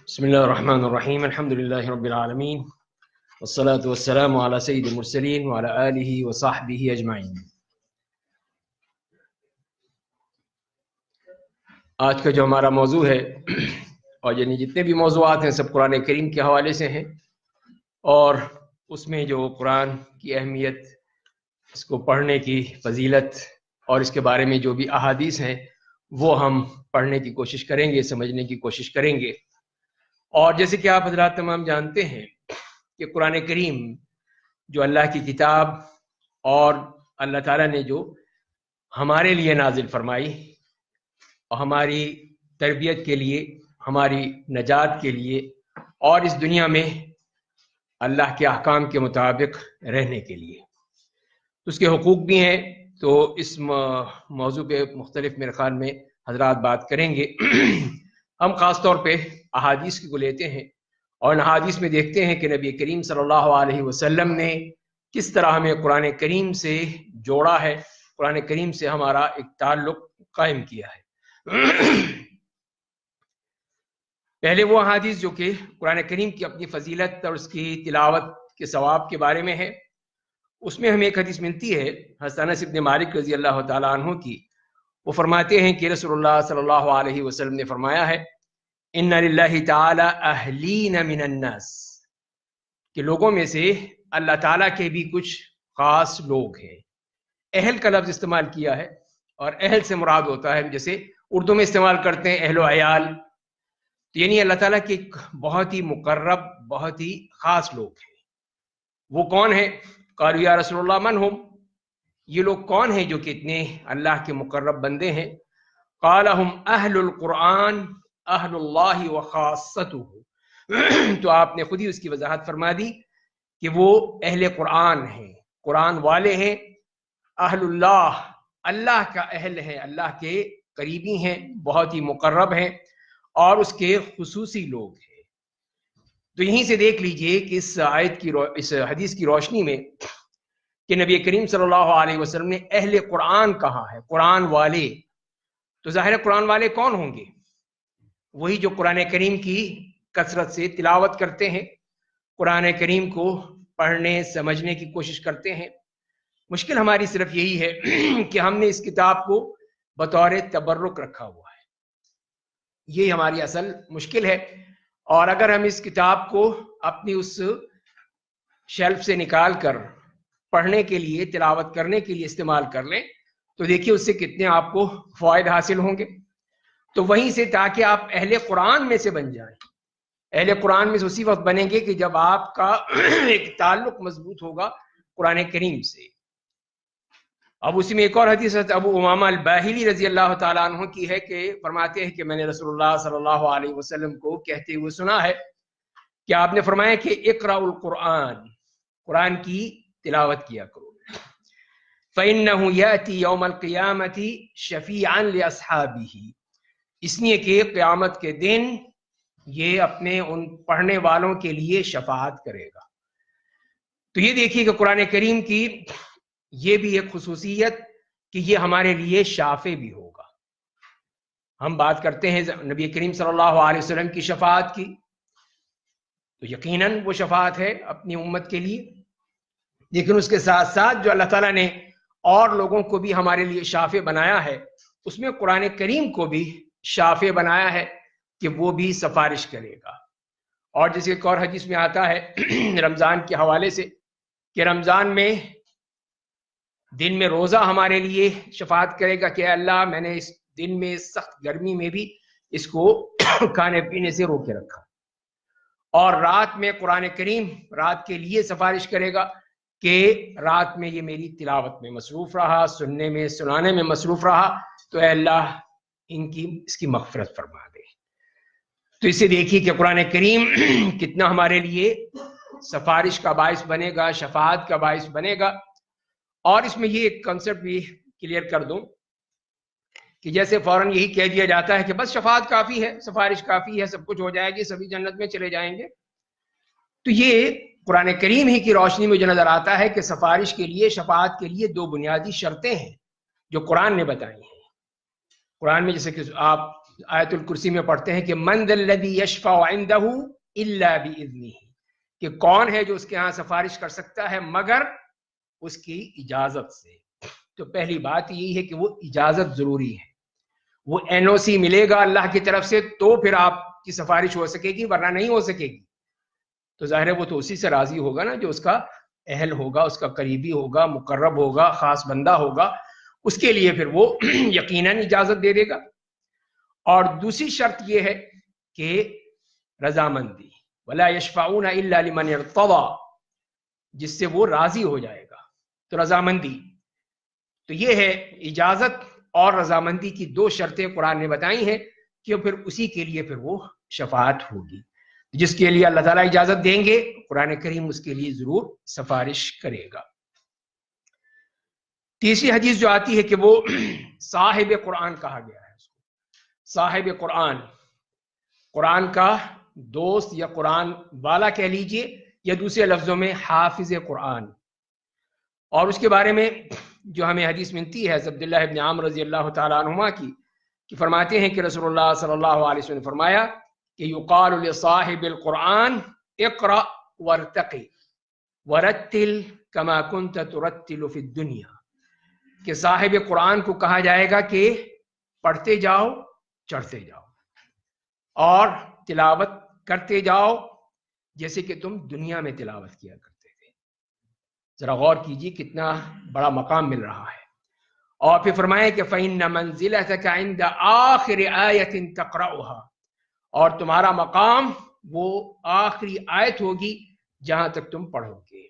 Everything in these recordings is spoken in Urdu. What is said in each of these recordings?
بسم الله الرحمن الرحيم الحمد لله رب العالمين والصلاة والسلام على سيد المرسلين وعلى آله وصحبه أجمعين۔ آج کا جو ہمارا موضوع ہے اور یعنی جتنے بھی موضوعات ہیں سب قرآن کریم کے حوالے سے ہیں، اور اس میں جو قرآن کی اہمیت، اس کو پڑھنے کی فضیلت اور اس کے بارے میں جو بھی احادیث ہیں وہ ہم پڑھنے کی کوشش کریں گے، سمجھنے کی کوشش کریں گے۔ اور جیسے کہ آپ حضرات تمام جانتے ہیں کہ قرآن کریم جو اللہ کی کتاب اور اللہ تعالیٰ نے جو ہمارے لیے نازل فرمائی اور ہماری تربیت کے لیے، ہماری نجات کے لیے اور اس دنیا میں اللہ کے احکام کے مطابق رہنے کے لیے، اس کے حقوق بھی ہیں۔ تو اس موضوع پہ مختلف میرے خیال میں حضرات بات کریں گے۔ ہم خاص طور پہ احادیث کو لیتے ہیں اور احادیث میں دیکھتے ہیں کہ نبی کریم صلی اللہ علیہ وسلم نے کس طرح ہمیں قرآن کریم سے جوڑا ہے، قرآن کریم سے ہمارا ایک تعلق قائم کیا ہے۔ پہلے وہ احادیث جو کہ قرآن کریم کی اپنی فضیلت اور اس کی تلاوت کے ثواب کے بارے میں ہے، اس میں ہمیں ایک حدیث ملتی ہے حضرت انس بن مالک رضی اللہ تعالیٰ عنہ کی۔ وہ فرماتے ہیں کہ رسول اللہ صلی اللہ علیہ وسلم نے فرمایا ہے، ان للہ تعالی اہلین من الناس، کہ لوگوں میں سے اللہ تعالیٰ کے بھی کچھ خاص لوگ ہیں۔ اہل کا لفظ استعمال کیا ہے، اور اہل سے مراد ہوتا ہے جیسے اردو میں استعمال کرتے ہیں اہل و عیال، تو یعنی اللہ تعالیٰ کے بہت ہی مقرب، بہت ہی خاص لوگ ہیں۔ وہ کون ہیں؟ قالوا یا رسول اللہ من ہم، یہ لوگ کون ہیں جو کہ اتنے اللہ کے مقرب بندے ہیں؟ قال ہم اہل القرآن اہل اللہ و خاصتہ، تو آپ نے خود ہی اس کی وضاحت فرما دی کہ وہ اہل قرآن ہیں، قرآن والے ہیں، اہل اللہ، اللہ کا اہل ہے، اللہ کے قریبی ہیں، بہت ہی مقرب ہیں اور اس کے خصوصی لوگ ہیں۔ تو یہیں سے دیکھ لیجئے کہ اس آیت کی اس حدیث کی روشنی میں کہ نبی کریم صلی اللہ علیہ وسلم نے اہل قرآن کہا ہے، قرآن والے، تو ظاہر قرآن والے کون ہوں گے؟ وہی جو قرآن کریم کی کثرت سے تلاوت کرتے ہیں، قرآن کریم کو پڑھنے سمجھنے کی کوشش کرتے ہیں۔ مشکل ہماری صرف یہی ہے کہ ہم نے اس کتاب کو بطور تبرک رکھا ہوا ہے، یہ ہماری اصل مشکل ہے۔ اور اگر ہم اس کتاب کو اپنی اس شیلف سے نکال کر پڑھنے کے لیے، تلاوت کرنے کے لیے استعمال کر لیں تو دیکھیے اس سے کتنے آپ کو فوائد حاصل ہوں گے۔ تو وہیں سے تاکہ آپ اہل قرآن میں سے بن جائیں، اہل قرآن میں سے اسی وقت بنیں گے کہ جب آپ کا ایک تعلق مضبوط ہوگا قرآن کریم سے۔ اب اسی میں ایک اور حدیث ابو امامہ الباہلی رضی اللہ تعالیٰ عنہ کی ہے کہ فرماتے ہیں کہ میں نے رسول اللہ صلی اللہ علیہ وسلم کو کہتے ہوئے سنا ہے کہ آپ نے فرمایا کہ اقرأ القرآن، قرآن کی تلاوت کیا کرو، فَإِنَّهُ يَأْتِي يَوْمَ الْقِيَامَةِ شَفِيعًا لِأَصْحَابِهِ، اس لیے کہ قیامت کے دن یہ اپنے ان پڑھنے والوں کے لیے شفاعت کرے گا۔ تو یہ دیکھیے کہ قرآن کریم کی یہ بھی ایک خصوصیت کہ یہ ہمارے لیے شافع بھی ہوگا۔ ہم بات کرتے ہیں نبی کریم صلی اللہ علیہ وسلم کی شفاعت کی، تو یقیناً وہ شفاعت ہے اپنی امت کے لیے، لیکن اس کے ساتھ ساتھ جو اللہ تعالیٰ نے اور لوگوں کو بھی ہمارے لیے شافع بنایا ہے، اس میں قرآن کریم کو بھی شافع بنایا ہے کہ وہ بھی سفارش کرے گا۔ اور جیسے ایک اور حدیث میں آتا ہے رمضان کے حوالے سے کہ رمضان میں دن میں روزہ ہمارے لیے شفاعت کرے گا کہ اللہ میں نے اس دن میں سخت گرمی میں بھی اس کو کھانے پینے سے روکے رکھا، اور رات میں قرآن کریم رات کے لیے سفارش کرے گا کہ رات میں یہ میری تلاوت میں مصروف رہا، سننے میں سنانے میں مصروف رہا، تو اے اللہ اس کی مغفرت فرما دے۔ تو اسے دیکھیے کہ قرآن کریم کتنا ہمارے لیے سفارش کا باعث بنے گا، شفاعت کا باعث بنے گا۔ اور اس میں یہ ایک کنسپٹ بھی کلیئر کر دوں کہ جیسے فوراً یہی کہہ دیا جاتا ہے کہ بس شفاعت کافی ہے، سفارش کافی ہے، سب کچھ ہو جائے گی، سبھی جنت میں چلے جائیں گے، تو یہ قرآن کریم ہی کی روشنی میں جو نظر آتا ہے کہ سفارش کے لیے، شفاعت کے لیے دو بنیادی شرطیں ہیں جو قرآن نے بتائی ہیں۔ قرآن میں جیسے کہ آپ آیت الکرسی میں پڑھتے ہیں کہ من ذا الذی یشفع عندہ الا باذنہ، کہ کون ہے جو اس کے ہاں سفارش کر سکتا ہے مگر اس کی اجازت سے۔ تو پہلی بات یہی ہے کہ وہ اجازت ضروری ہے، وہ این او سی ملے گا اللہ کی طرف سے تو پھر آپ کی سفارش ہو سکے گی، ورنہ نہیں ہو سکے گی۔ تو ظاہر ہے وہ تو اسی سے راضی ہوگا نا جو اس کا اہل ہوگا، اس کا قریبی ہوگا، مقرب ہوگا، خاص بندہ ہوگا، اس کے لیے پھر وہ یقیناً اجازت دے دے گا۔ اور دوسری شرط یہ ہے کہ رضامندی، ولا یشفعون الا لمن ارتضی، جس سے وہ راضی ہو جائے گا۔ تو رضامندی، تو یہ ہے اجازت اور رضامندی کی دو شرطیں قرآن نے بتائی ہیں کہ پھر اسی کے لیے پھر وہ شفاعت ہوگی۔ جس کے لیے اللہ تعالیٰ اجازت دیں گے قرآن کریم اس کے لیے ضرور سفارش کرے گا۔ تیسری حدیث جو آتی ہے کہ وہ صاحب قرآن کہا گیا ہے، اس کو صاحب قرآن، قرآن کا دوست یا قرآن والا کہہ لیجئے، یا دوسرے لفظوں میں حافظ قرآن۔ اور اس کے بارے میں جو ہمیں حدیث ملتی ہے عبداللہ ابن عامر رضی اللہ تعالیٰ عنہما کی، کہ فرماتے ہیں کہ رسول اللہ صلی اللہ علیہ وسلم نے فرمایا کہ یقال لصاحب القرآن اقرأ وارتقی ورتل کما کنت ترتل فی الدنیا، کہ صاحب قرآن کو کہا جائے گا کہ پڑھتے جاؤ، چڑھتے جاؤ، اور تلاوت کرتے جاؤ جیسے کہ تم دنیا میں تلاوت کیا کرتے تھے۔ ذرا غور کیجیے کتنا بڑا مقام مل رہا ہے۔ اور پھر فرمائے کہ فَإِنَّ مَنزِلَتَكَ عِنْدَ آخِرِ آیَةٍ تَقْرَأُهَا، اور تمہارا مقام وہ آخری آیت ہوگی جہاں تک تم پڑھو گے،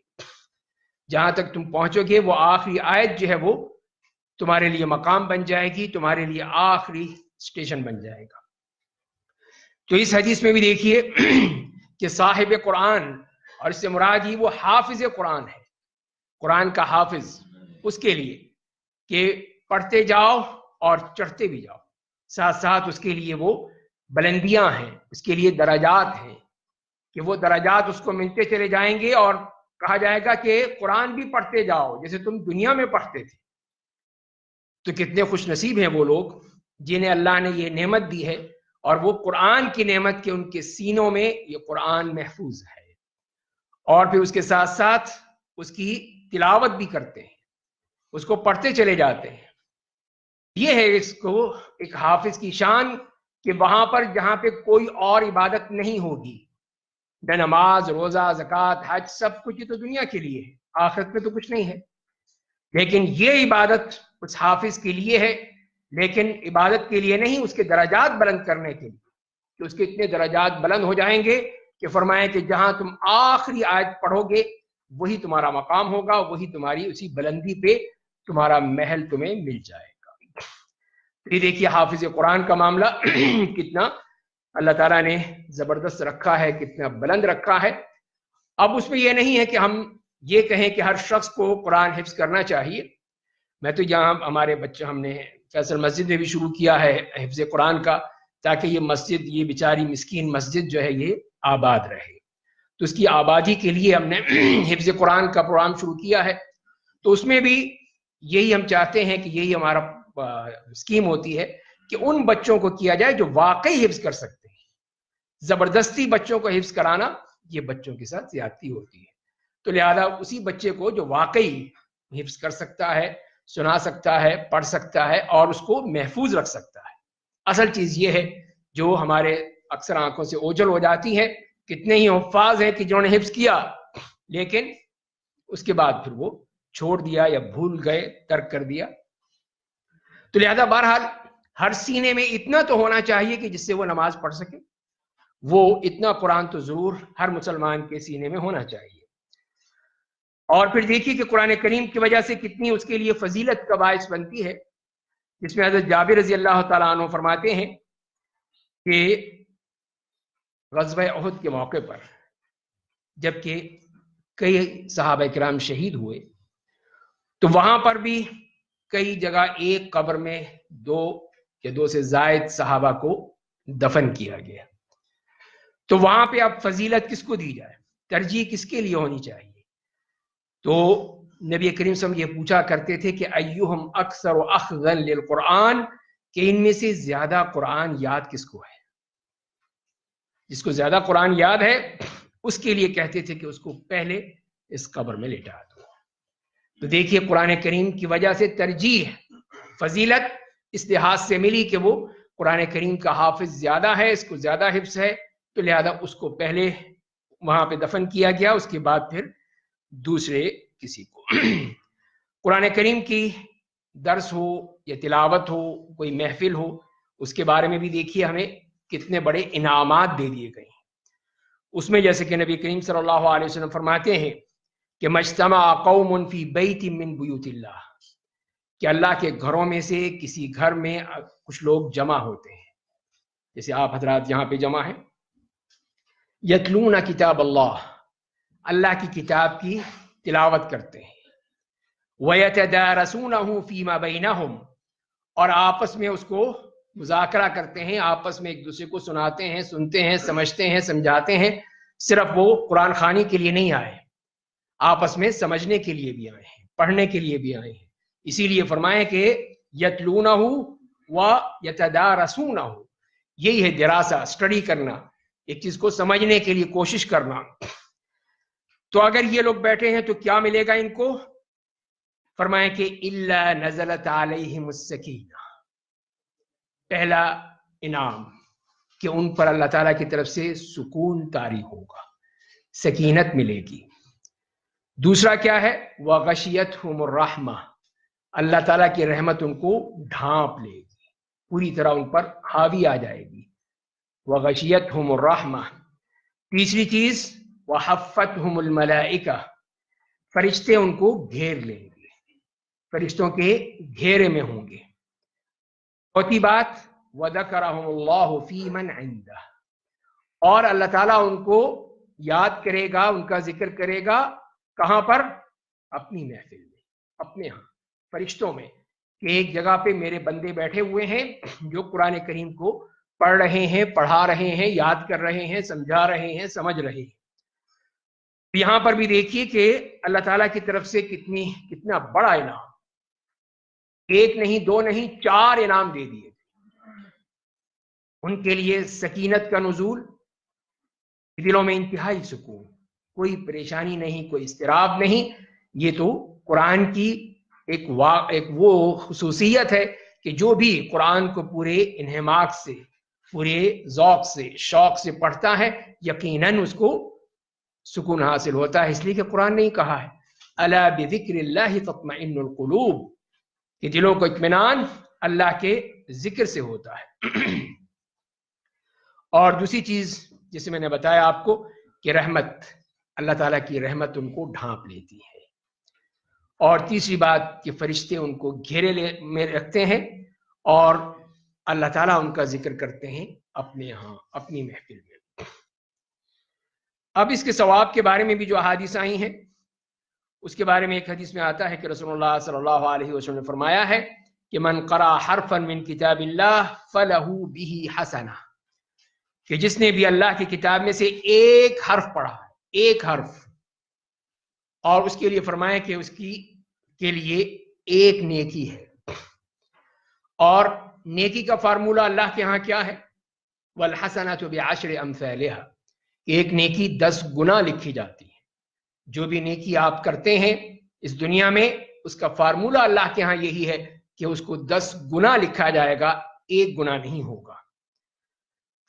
جہاں تک تم پہنچو گے وہ آخری آیت جو ہے وہ تمہارے لیے مقام بن جائے گی، تمہارے لیے آخری اسٹیشن بن جائے گا۔ تو اس حدیث میں بھی دیکھیے کہ صاحب قرآن، اور اس سے مراد ہی وہ حافظ قرآن ہے، قرآن کا حافظ، اس کے لیے کہ پڑھتے جاؤ اور چڑھتے بھی جاؤ، ساتھ ساتھ اس کے لیے وہ بلندیاں ہیں، اس کے لیے درجات ہیں کہ وہ درجات اس کو ملتے چلے جائیں گے، اور کہا جائے گا کہ قرآن بھی پڑھتے جاؤ جیسے تم دنیا میں پڑھتے تھے۔ تو کتنے خوش نصیب ہیں وہ لوگ جنہیں اللہ نے یہ نعمت دی ہے، اور وہ قرآن کی نعمت کے ان کے سینوں میں یہ قرآن محفوظ ہے، اور پھر اس کے ساتھ ساتھ اس کی تلاوت بھی کرتے ہیں، اس کو پڑھتے چلے جاتے ہیں۔ یہ ہے اس کو ایک حافظ کی شان کہ وہاں پر جہاں پہ کوئی اور عبادت نہیں ہوگی، نہ نماز، روزہ، زکوٰۃ، حج، سب کچھ یہ تو دنیا کے لیے ہے، آخرت میں تو کچھ نہیں ہے، لیکن یہ عبادت اس حافظ کے لیے ہے، لیکن عبادت کے لیے نہیں، اس کے درجات بلند کرنے کے لیے، کہ اس کے اتنے درجات بلند ہو جائیں گے کہ فرمائیں کہ جہاں تم آخری آیت پڑھو گے وہی تمہارا مقام ہوگا، وہی تمہاری اسی بلندی پہ تمہارا محل تمہیں مل جائے گا۔ یہ دیکھیے حافظ قرآن کا معاملہ کتنا اللہ تعالیٰ نے زبردست رکھا ہے، کتنا بلند رکھا ہے۔ اب اس میں یہ نہیں ہے کہ ہم یہ کہیں کہ ہر شخص کو قرآن حفظ کرنا چاہیے۔ میں تو یہاں ہمارے بچے، ہم نے فیصل مسجد میں بھی شروع کیا ہے حفظ قرآن کا، تاکہ یہ مسجد، یہ بیچاری مسکین مسجد جو ہے یہ آباد رہے۔ تو اس کی آبادی کے لیے ہم نے حفظ قرآن کا پروگرام شروع کیا ہے۔ تو اس میں بھی یہی ہم چاہتے ہیں کہ یہی ہمارا اسکیم ہوتی ہے کہ ان بچوں کو کیا جائے جو واقعی حفظ کر سکتے ہیں۔ زبردستی بچوں کو حفظ کرانا یہ بچوں کے ساتھ زیادتی ہوتی ہے۔ تو لہذا اسی بچے کو جو واقعی حفظ کر سکتا ہے، سنا سکتا ہے، پڑھ سکتا ہے اور اس کو محفوظ رکھ سکتا ہے۔ اصل چیز یہ ہے جو ہمارے اکثر آنکھوں سے اوجھل ہو جاتی ہے، کتنے ہی حفاظ ہیں کہ جنہوں نے حفظ کیا لیکن اس کے بعد پھر وہ چھوڑ دیا یا بھول گئے، ترک کر دیا۔ تو لہذا بہرحال ہر سینے میں اتنا تو ہونا چاہیے کہ جس سے وہ نماز پڑھ سکے، وہ اتنا قرآن تو ضرور ہر مسلمان کے سینے میں ہونا چاہیے۔ اور پھر دیکھیے کہ قرآن کریم کی وجہ سے کتنی اس کے لیے فضیلت کا باعث بنتی ہے، جس میں حضرت جابر رضی اللہ تعالیٰ عنہ فرماتے ہیں کہ غزوہ احد کے موقع پر جبکہ کئی صحابہ کرام شہید ہوئے، تو وہاں پر بھی کئی جگہ ایک قبر میں دو یا دو سے زائد صحابہ کو دفن کیا گیا۔ تو وہاں پہ اب فضیلت کس کو دی جائے، ترجیح کس کے لیے ہونی چاہیے؟ تو نبی کریم صلی اللہ علیہ وسلم یہ پوچھا کرتے تھے کہ ایہم اکثر اخذا للقرآن، کہ ان میں سے زیادہ قرآن یاد کس کو ہے؟ جس کو زیادہ قرآن یاد ہے اس کے لیے کہتے تھے کہ اس کو پہلے اس قبر میں لٹا دو۔ تو دیکھیے قرآن کریم کی وجہ سے ترجیح فضیلت اس لحاظ سے ملی کہ وہ قرآن کریم کا حافظ زیادہ ہے، اس کو زیادہ حفظ ہے، تو لہذا اس کو پہلے وہاں پہ دفن کیا گیا، اس کے بعد پھر دوسرے کسی کو۔ قرآن کریم کی درس ہو یا تلاوت ہو، کوئی محفل ہو، اس کے بارے میں بھی دیکھیے ہمیں کتنے بڑے انعامات دے دیے گئے ہیں۔ اس میں جیسے کہ نبی کریم صلی اللہ علیہ وسلم فرماتے ہیں کہ مجتمع قوم فی بیت من بیوت اللہ، کہ اللہ کے گھروں میں سے کسی گھر میں کچھ لوگ جمع ہوتے ہیں، جیسے آپ حضرات یہاں پہ جمع ہیں، یتلون کتاب اللہ کی کتاب کی تلاوت کرتے ہیں، وَيَتَدَارَسُونَهُ فِي مَا بَيْنَهُمْ، اور آپس میں اس کو مذاکرہ کرتے ہیں، آپس میں ایک دوسرے کو سناتے ہیں، سنتے ہیں، سمجھتے ہیں، سمجھاتے ہیں۔ صرف وہ قرآن خوانی کے لیے نہیں آئے، آپس میں سمجھنے کے لیے بھی آئے ہیں، پڑھنے کے لیے بھی آئے ہیں۔ اسی لیے فرمائے کہ یتلونہ و یتدارسونہ، یہی ہے دراسہ، اسٹڈی کرنا، ایک چیز کو سمجھنے کے لیے کوشش کرنا۔ تو اگر یہ لوگ بیٹھے ہیں تو کیا ملے گا ان کو؟ فرمائے کہ الا نزلت علیہم السکینہ، پہلا انعام کہ ان پر اللہ تعالیٰ کی طرف سے سکون طاری ہوگا، سکینت ملے گی۔ دوسرا کیا ہے؟ وغشیتہم الرحمہ، اللہ تعالیٰ کی رحمت ان کو ڈھانپ لے گی، پوری طرح ان پر حاوی آ جائے گی۔ وغشیتہم الرحمہ۔ تیسری چیز وحفتہم الملائکہ، فرشتے ان کو گھیر لیں گے، فرشتوں کے گھیرے میں ہوں گے۔ چوتھی بات وذکرہم اللہ فی من عندہ، اور اللہ تعالیٰ ان کو یاد کرے گا، ان کا ذکر کرے گا، کہاں پر؟ اپنی محفل میں، اپنے ہاں فرشتوں میں، کہ ایک جگہ پہ میرے بندے بیٹھے ہوئے ہیں جو قرآن کریم کو پڑھ رہے ہیں، پڑھا رہے ہیں، یاد کر رہے ہیں، سمجھا رہے ہیں، سمجھ رہے ہیں۔ یہاں پر بھی دیکھیے کہ اللہ تعالیٰ کی طرف سے کتنا بڑا انعام، ایک نہیں، دو نہیں، 4 انعام دے دیے ان کے لیے۔ سکینت کا نزول، دلوں میں انتہائی سکون، کوئی پریشانی نہیں، کوئی اضطراب نہیں۔ یہ تو قرآن کی ایک وہ خصوصیت ہے کہ جو بھی قرآن کو پورے انہماک سے، پورے ذوق سے، شوق سے پڑھتا ہے، یقیناً اس کو سکون حاصل ہوتا ہے۔ اس لیے کہ قرآن نے ہی کہا ہے الا بذکر اللہ تطمئن القلوب، کہ دلوں کو اطمینان اللہ کے ذکر سے ہوتا ہے۔ اور دوسری چیز جسے میں نے بتایا آپ کو کہ رحمت، اللہ تعالیٰ کی رحمت ان کو ڈھانپ لیتی ہے۔ اور تیسری بات کہ فرشتے ان کو گھیرے میں رکھتے ہیں اور اللہ تعالیٰ ان کا ذکر کرتے ہیں اپنے ہاں، اپنی محفل میں۔ اب اس کے ثواب کے بارے میں بھی جو احادیث آئی ہیں، اس کے بارے میں ایک حدیث میں آتا ہے کہ رسول اللہ صلی اللہ علیہ وسلم نے فرمایا ہے کہ من قرأ حرفا من کتاب اللہ فلہ بہ حسنہ، کہ جس نے بھی اللہ کی کتاب میں سے ایک حرف پڑھا، ایک حرف، اور اس کے لیے فرمایا کہ اس کے لیے ایک نیکی ہے۔ اور نیکی کا فارمولہ اللہ کے ہاں کیا ہے؟ والحسنۃ بعشر امثالھا، ایک نیکی 10 گنا لکھی جاتی ہے۔ جو بھی نیکی آپ کرتے ہیں اس دنیا میں، اس کا فارمولہ اللہ کے ہاں یہی ہے کہ اس کو 10 گنا لکھا جائے گا، ایک گنا نہیں ہوگا۔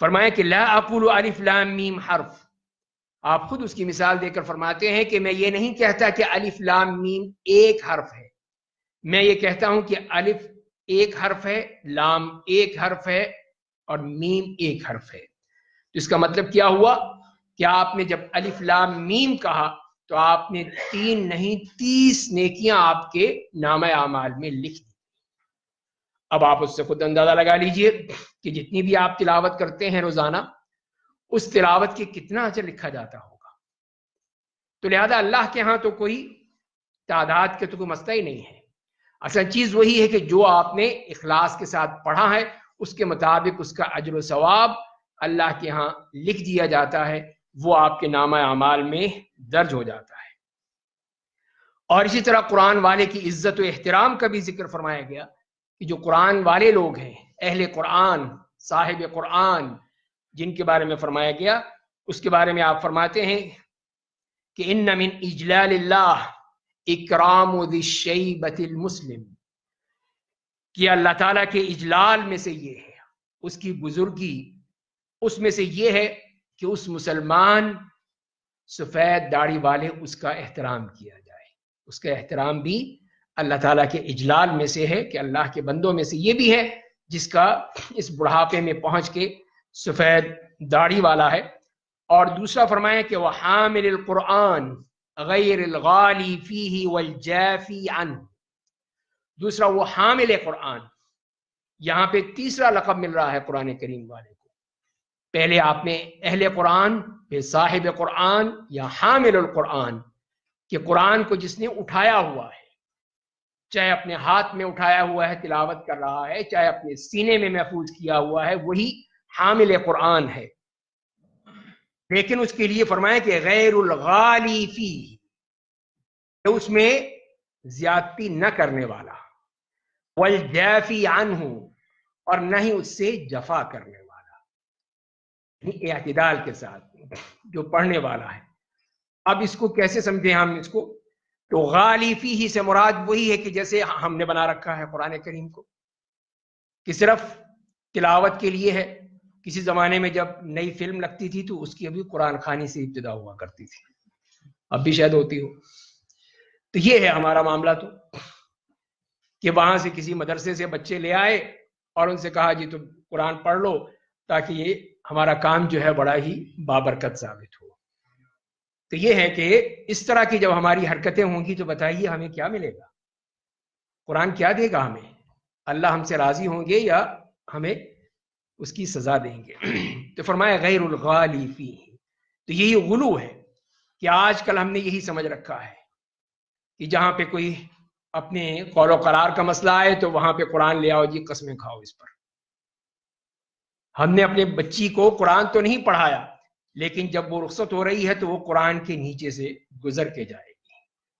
فرمایا کہ لا اقول الف لام میم حرف، آپ خود اس کی مثال دے کر فرماتے ہیں کہ میں یہ نہیں کہتا کہ الف لام میم ایک حرف ہے، میں یہ کہتا ہوں کہ الف ایک حرف ہے، لام ایک حرف ہے، اور میم ایک حرف ہے۔ تو اس کا مطلب کیا ہوا کہ آپ نے جب الف لام میم کہا تو آپ نے 3 نہیں 30 نیکیاں آپ کے نامہ اعمال میں لکھ دی۔ اب آپ اس سے خود اندازہ لگا لیجئے کہ جتنی بھی آپ تلاوت کرتے ہیں روزانہ، اس تلاوت کے کتنا اجر لکھا جاتا ہوگا۔ تو لہذا اللہ کے ہاں تو کوئی تعداد کے تو کوئی مسئلہ ہی نہیں ہے، اصل چیز وہی ہے کہ جو آپ نے اخلاص کے ساتھ پڑھا ہے اس کے مطابق اس کا اجر و ثواب اللہ کے ہاں لکھ دیا جاتا ہے، وہ آپ کے نامہ اعمال میں درج ہو جاتا ہے۔ اور اسی طرح قرآن والے کی عزت و احترام کا بھی ذکر فرمایا گیا کہ جو قرآن والے لوگ ہیں، اہل قرآن، صاحب قرآن، جن کے بارے میں فرمایا گیا، اس کے بارے میں آپ فرماتے ہیں کہ ان من اجلال اللہ اکرام ذی الشیبۃ المسلم، کہ اللہ تعالیٰ کے اجلال میں سے یہ ہے، اس کی بزرگی اس میں سے یہ ہے کہ اس مسلمان سفید داڑھی والے اس کا احترام کیا جائے. اس کا احترام بھی اللہ تعالیٰ کے اجلال میں سے ہے کہ اللہ کے بندوں میں سے یہ بھی ہے جس کا اس بڑھاپے میں پہنچ کے سفید داڑھی والا ہے. اور دوسرا فرمایا کہ وہ حامل القرآن غیر الغالی فیہ والجافی عنہ. دوسرا وہ حامل قرآن. یہاں پہ تیسرا لقب مل رہا ہے قرآن کریم والے کو. پہلے آپ نے اہل قرآن، پھر صاحب قرآن یا حامل القرآن، کہ قرآن کو جس نے اٹھایا ہوا ہے، چاہے اپنے ہاتھ میں اٹھایا ہوا ہے تلاوت کر رہا ہے، چاہے اپنے سینے میں محفوظ کیا ہوا ہے، وہی حامل قرآن ہے. لیکن اس کے لیے فرمایا کہ غیر الغالی فیہ، اس میں زیادتی نہ کرنے والا، والجافی عنہ، اور نہ ہی اس سے جفا کرنے والا، یعنی اعتدال کے ساتھ جو پڑھنے والا ہے. اب اس کو کیسے سمجھیں ہم اس کو؟ تو غالی فیہ سے مراد وہی ہے کہ جیسے ہم نے بنا رکھا ہے قرآن کریم کو کہ صرف تلاوت کے لیے ہے. کسی زمانے میں جب نئی فلم لگتی تھی تو اس کی ابھی قرآن خوانی سے ابتدا ہوا کرتی تھی، اب بھی شاید ہوتی ہو. تو یہ ہے ہمارا معاملہ، تو کہ وہاں سے کسی مدرسے سے بچے لے آئے اور ان سے کہا جی تم قرآن پڑھ لو تاکہ یہ ہمارا کام جو ہے بڑا ہی بابرکت ثابت ہو. تو یہ ہے کہ اس طرح کی جب ہماری حرکتیں ہوں گی تو بتائیے ہمیں کیا ملے گا؟ قرآن کیا دے گا ہمیں؟ اللہ ہم سے راضی ہوں گے یا ہمیں اس کی سزا دیں گے؟ تو فرمایا غیر الغالی فیہ. تو یہی غلو ہے کہ آج کل ہم نے یہی سمجھ رکھا ہے کہ جہاں پہ کوئی اپنے قول و قرار کا مسئلہ آئے تو وہاں پہ قرآن لے آؤ جی، قسمیں کھاؤ اس پر. ہم نے اپنے بچی کو قرآن تو نہیں پڑھایا، لیکن جب وہ رخصت ہو رہی ہے تو وہ قرآن کے نیچے سے گزر کے جائے گی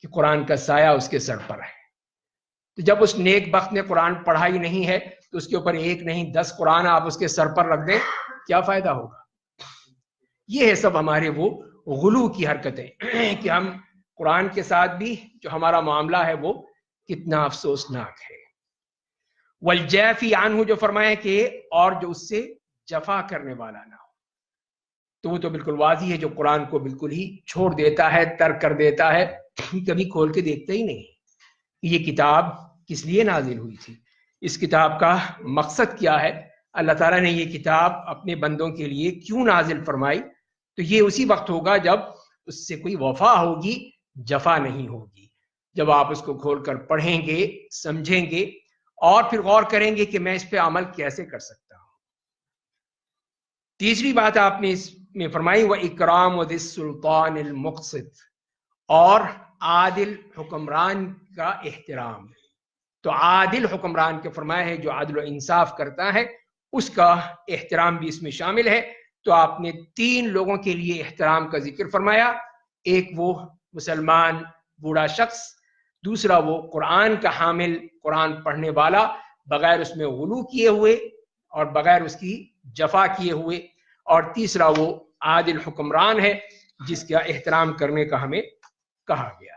کہ قرآن کا سایہ اس کے سر پر ہے. تو جب اس نیک بخت نے قرآن پڑھائی نہیں ہے تو اس کے اوپر 1 نہیں 10 قرآن آپ اس کے سر پر رکھ دیں، کیا فائدہ ہوگا؟ یہ ہے سب ہمارے وہ غلو کی حرکتیں کہ ہم قرآن کے ساتھ بھی جو ہمارا معاملہ ہے وہ کتنا افسوسناک ہے. والجافی عنہ جو فرمایا کہ اور جو اس سے جفا کرنے والا نہ ہو، تو وہ تو بالکل واضح ہے جو قرآن کو بالکل ہی چھوڑ دیتا ہے، ترک کر دیتا ہے، کبھی کھول کے دیکھتا ہی نہیں یہ کتاب کس لیے نازل ہوئی تھی، اس کتاب کا مقصد کیا ہے، اللہ تعالیٰ نے یہ کتاب اپنے بندوں کے لیے کیوں نازل فرمائی. تو یہ اسی وقت ہوگا جب اس سے کوئی وفا ہوگی، جفا نہیں ہوگی. جب آپ اس کو کھول کر پڑھیں گے، سمجھیں گے اور پھر غور کریں گے کہ میں اس پہ عمل کیسے کر سکتا ہوں. تیسری بات آپ نے اس میں فرمائی وہ اکرام ذی السلطان المقسط، اور عادل حکمران کا احترام. تو عادل حکمران کے فرمایا ہے جو عدل و انصاف کرتا ہے اس کا احترام بھی اس میں شامل ہے. تو آپ نے 3 لوگوں کے لیے احترام کا ذکر فرمایا، ایک وہ مسلمان بوڑھا شخص، دوسرا وہ قرآن کا حامل، قرآن پڑھنے والا بغیر اس میں غلو کیے ہوئے اور بغیر اس کی جفا کیے ہوئے، اور تیسرا وہ عادل حکمران ہے جس کا احترام کرنے کا ہمیں کہا گیا.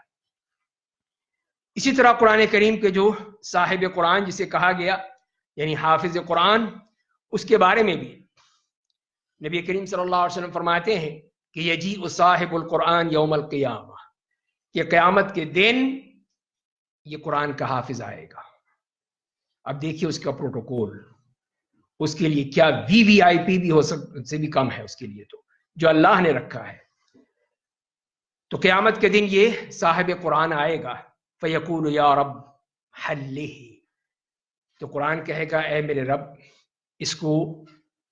اسی طرح قرآن کریم کے جو صاحب قرآن جسے کہا گیا یعنی حافظ قرآن، اس کے بارے میں بھی نبی کریم صلی اللہ علیہ وسلم فرماتے ہیں کہ یجیء صاحب القرآن یوم القیامہ، کہ قیامت کے دن یہ قرآن کا حافظ آئے گا. اب دیکھیے اس کا پروٹوکول، اس کے لیے کیا VIP بھی ہو سے بھی کم ہے اس کے لیے تو جو اللہ نے رکھا ہے. تو قیامت کے دن یہ صاحب قرآن آئے گا، فیقول یا رب حلہ، تو قرآن کہے گا اے میرے رب اس کو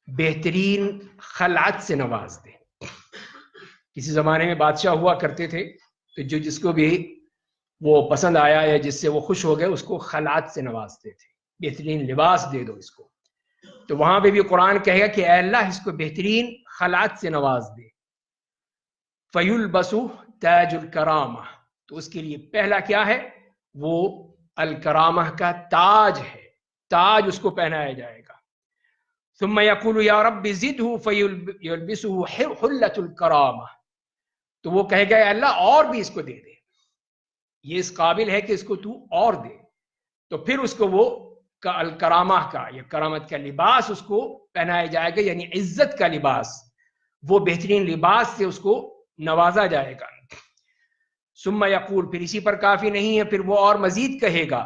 بہترین خلعت سے نواز دے. کسی زمانے میں بادشاہ ہوا کرتے تھے تو جو جس کو بھی وہ پسند آیا یا جس سے وہ خوش ہو گئے اس کو خلعت سے نوازتے تھے، بہترین لباس دے دو اس کو. تو وہاں پہ بھی قرآن کہے گا کہ اے اللہ اس کو بہترین خلعت سے نواز دے. فَيُلْبَسُ تاج الکرامہ، تو اس کے لیے پہلا کیا ہے؟ وہ الکرامہ کا تاج ہے. تاج اس کو پہنایا جائے گا. ثم یقول یا رب زدہ فیلبسہ حلۃ الکرامہ، تو وہ کہے گا اللہ اور بھی اس کو دے دے، یہ اس قابل ہے کہ اس کو تو اور دے. تو پھر اس کو وہ الکرامہ کا یا کرامت کا لباس اس کو پہنایا جائے گا، یعنی عزت کا لباس، وہ بہترین لباس سے اس کو نوازا جائے گا. ثم یقول، پھر اسی پر کافی نہیں ہے، پھر وہ اور مزید کہے گا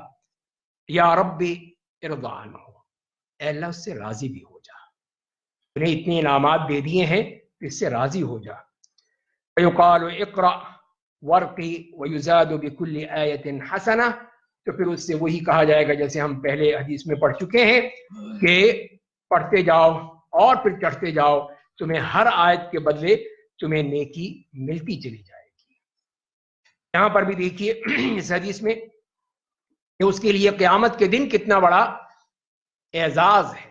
یا رب ارضا عنہ، اے اللہ اس سے راضی بھی ہو جا، انہیں اتنے انعامات دے دیے ہیں، اس سے راضی ہو جا. فیقال اقرأ ورقی ویزاد بکل آیت حسنہ، تو پھر اس سے وہی کہا جائے گا جیسے ہم پہلے حدیث میں پڑھ چکے ہیں کہ پڑھتے جاؤ اور پھر چڑھتے جاؤ، تمہیں ہر آیت کے بدلے تمہیں نیکی ملتی چلی جائے گی. یہاں پر بھی دیکھیے اس حدیث میں کہ اس کے لیے قیامت کے دن کتنا بڑا اعزاز ہے،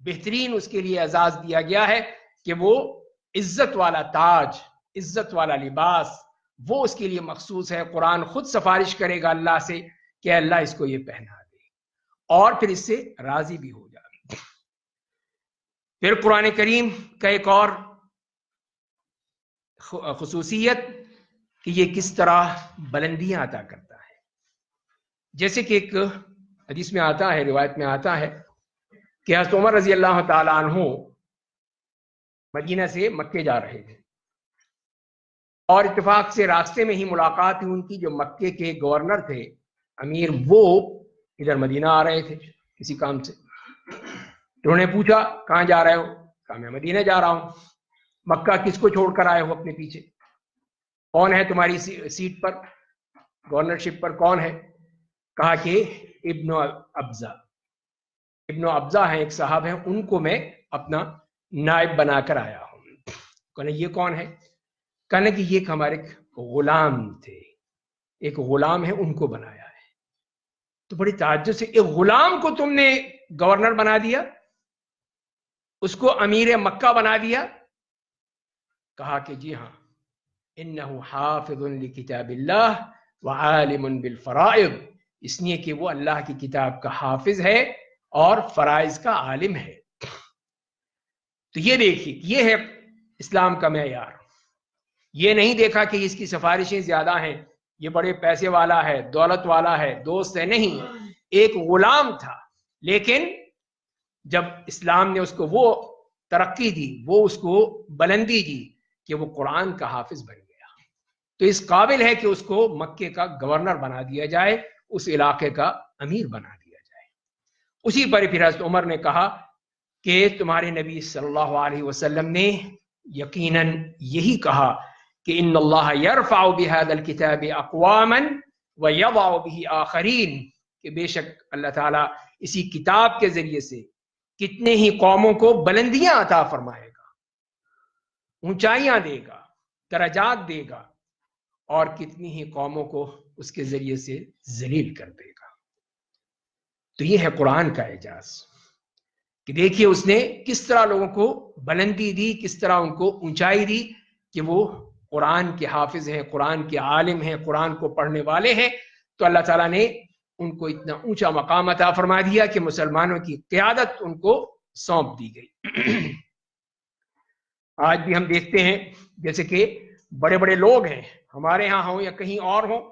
بہترین اس کے لیے اعزاز دیا گیا ہے کہ وہ عزت والا تاج، عزت والا لباس وہ اس کے لیے مخصوص ہے. قرآن خود سفارش کرے گا اللہ سے کہ اللہ اس کو یہ پہنا دے اور پھر اس سے راضی بھی ہو جائے. پھر قرآن کریم کا ایک اور خصوصیت کہ یہ کس طرح بلندیاں عطا کرتا ہے. جیسے کہ ایک حدیث میں آتا ہے، روایت میں آتا ہے کہ حضرت عمر رضی اللہ تعالی عنہ مدینہ سے مکے جا رہے تھے اور اتفاق سے راستے میں ہی ملاقات ہوئی ان کی، جو مکے کے گورنر تھے، امیر، وہ ادھر مدینہ آ رہے تھے کسی کام سے. تو انہوں نے پوچھا کہاں جا رہے ہو؟ کہا میں مدینہ جا رہا ہوں. مکہ کس کو چھوڑ کر آئے ہو اپنے پیچھے؟ کون ہے تمہاری سیٹ پر، گورنرشپ پر کون ہے؟ کہا کہ ابن ابزہ. ابن ابزہ ہیں، ایک صاحب ہیں، ان کو میں اپنا نائب بنا کر آیا ہوں. کہنے یہ کون ہے؟ کہنے کہ یہ ہمارے غلام تھے، ایک غلام ہے، ان کو بنایا ہے. تو بڑی تعجب سے، ایک غلام کو تم نے گورنر بنا دیا، اس کو امیر مکہ بنا دیا؟ کہا کہ جی ہاں، انہ حافظ لکتاب اللہ وعالم بالفرائض، اس لیے کہ وہ اللہ کی کتاب کا حافظ ہے اور فرائض کا عالم ہے. تو یہ دیکھیے، یہ ہے اسلام کا معیار. یہ نہیں دیکھا کہ اس کی سفارشیں زیادہ ہیں، یہ بڑے پیسے والا ہے، دولت والا ہے، دوست ہے، نہیں، ایک غلام تھا، لیکن جب اسلام نے اس کو وہ ترقی دی، وہ اس کو بلندی دی کہ وہ قرآن کا حافظ بن گیا، تو اس قابل ہے کہ اس کو مکے کا گورنر بنا دیا جائے، اس علاقے کا امیر بنا دیا جائے. اسی پر پھر حضرت عمر نے کہا کہ تمہارے نبی صلی اللہ علیہ وسلم نے یقیناً یہی کہا کہ ان اللہ یرفع بہذا الکتاب اقواما ویضع بہ آخرین، کہ بے شک اللہ تعالیٰ اسی کتاب کے ذریعے سے کتنے ہی قوموں کو بلندیاں عطا فرمائے گا، اونچائیاں دے گا، درجات دے گا، اور کتنی ہی قوموں کو اس کے ذریعے سے ذلیل کر دے گا. تو یہ ہے قرآن کا اعجاز کہ دیکھیے اس نے کس طرح لوگوں کو بلندی دی، کس طرح ان کو اونچائی دی کہ وہ قرآن کے حافظ ہیں، قرآن کے عالم ہیں، قرآن کو پڑھنے والے ہیں. تو اللہ تعالیٰ نے ان کو اتنا اونچا مقام عطا فرما دیا کہ مسلمانوں کی قیادت ان کو سونپ دی گئی. آج بھی ہم دیکھتے ہیں جیسے کہ بڑے بڑے لوگ ہیں، ہمارے ہاں ہوں یا کہیں اور ہوں،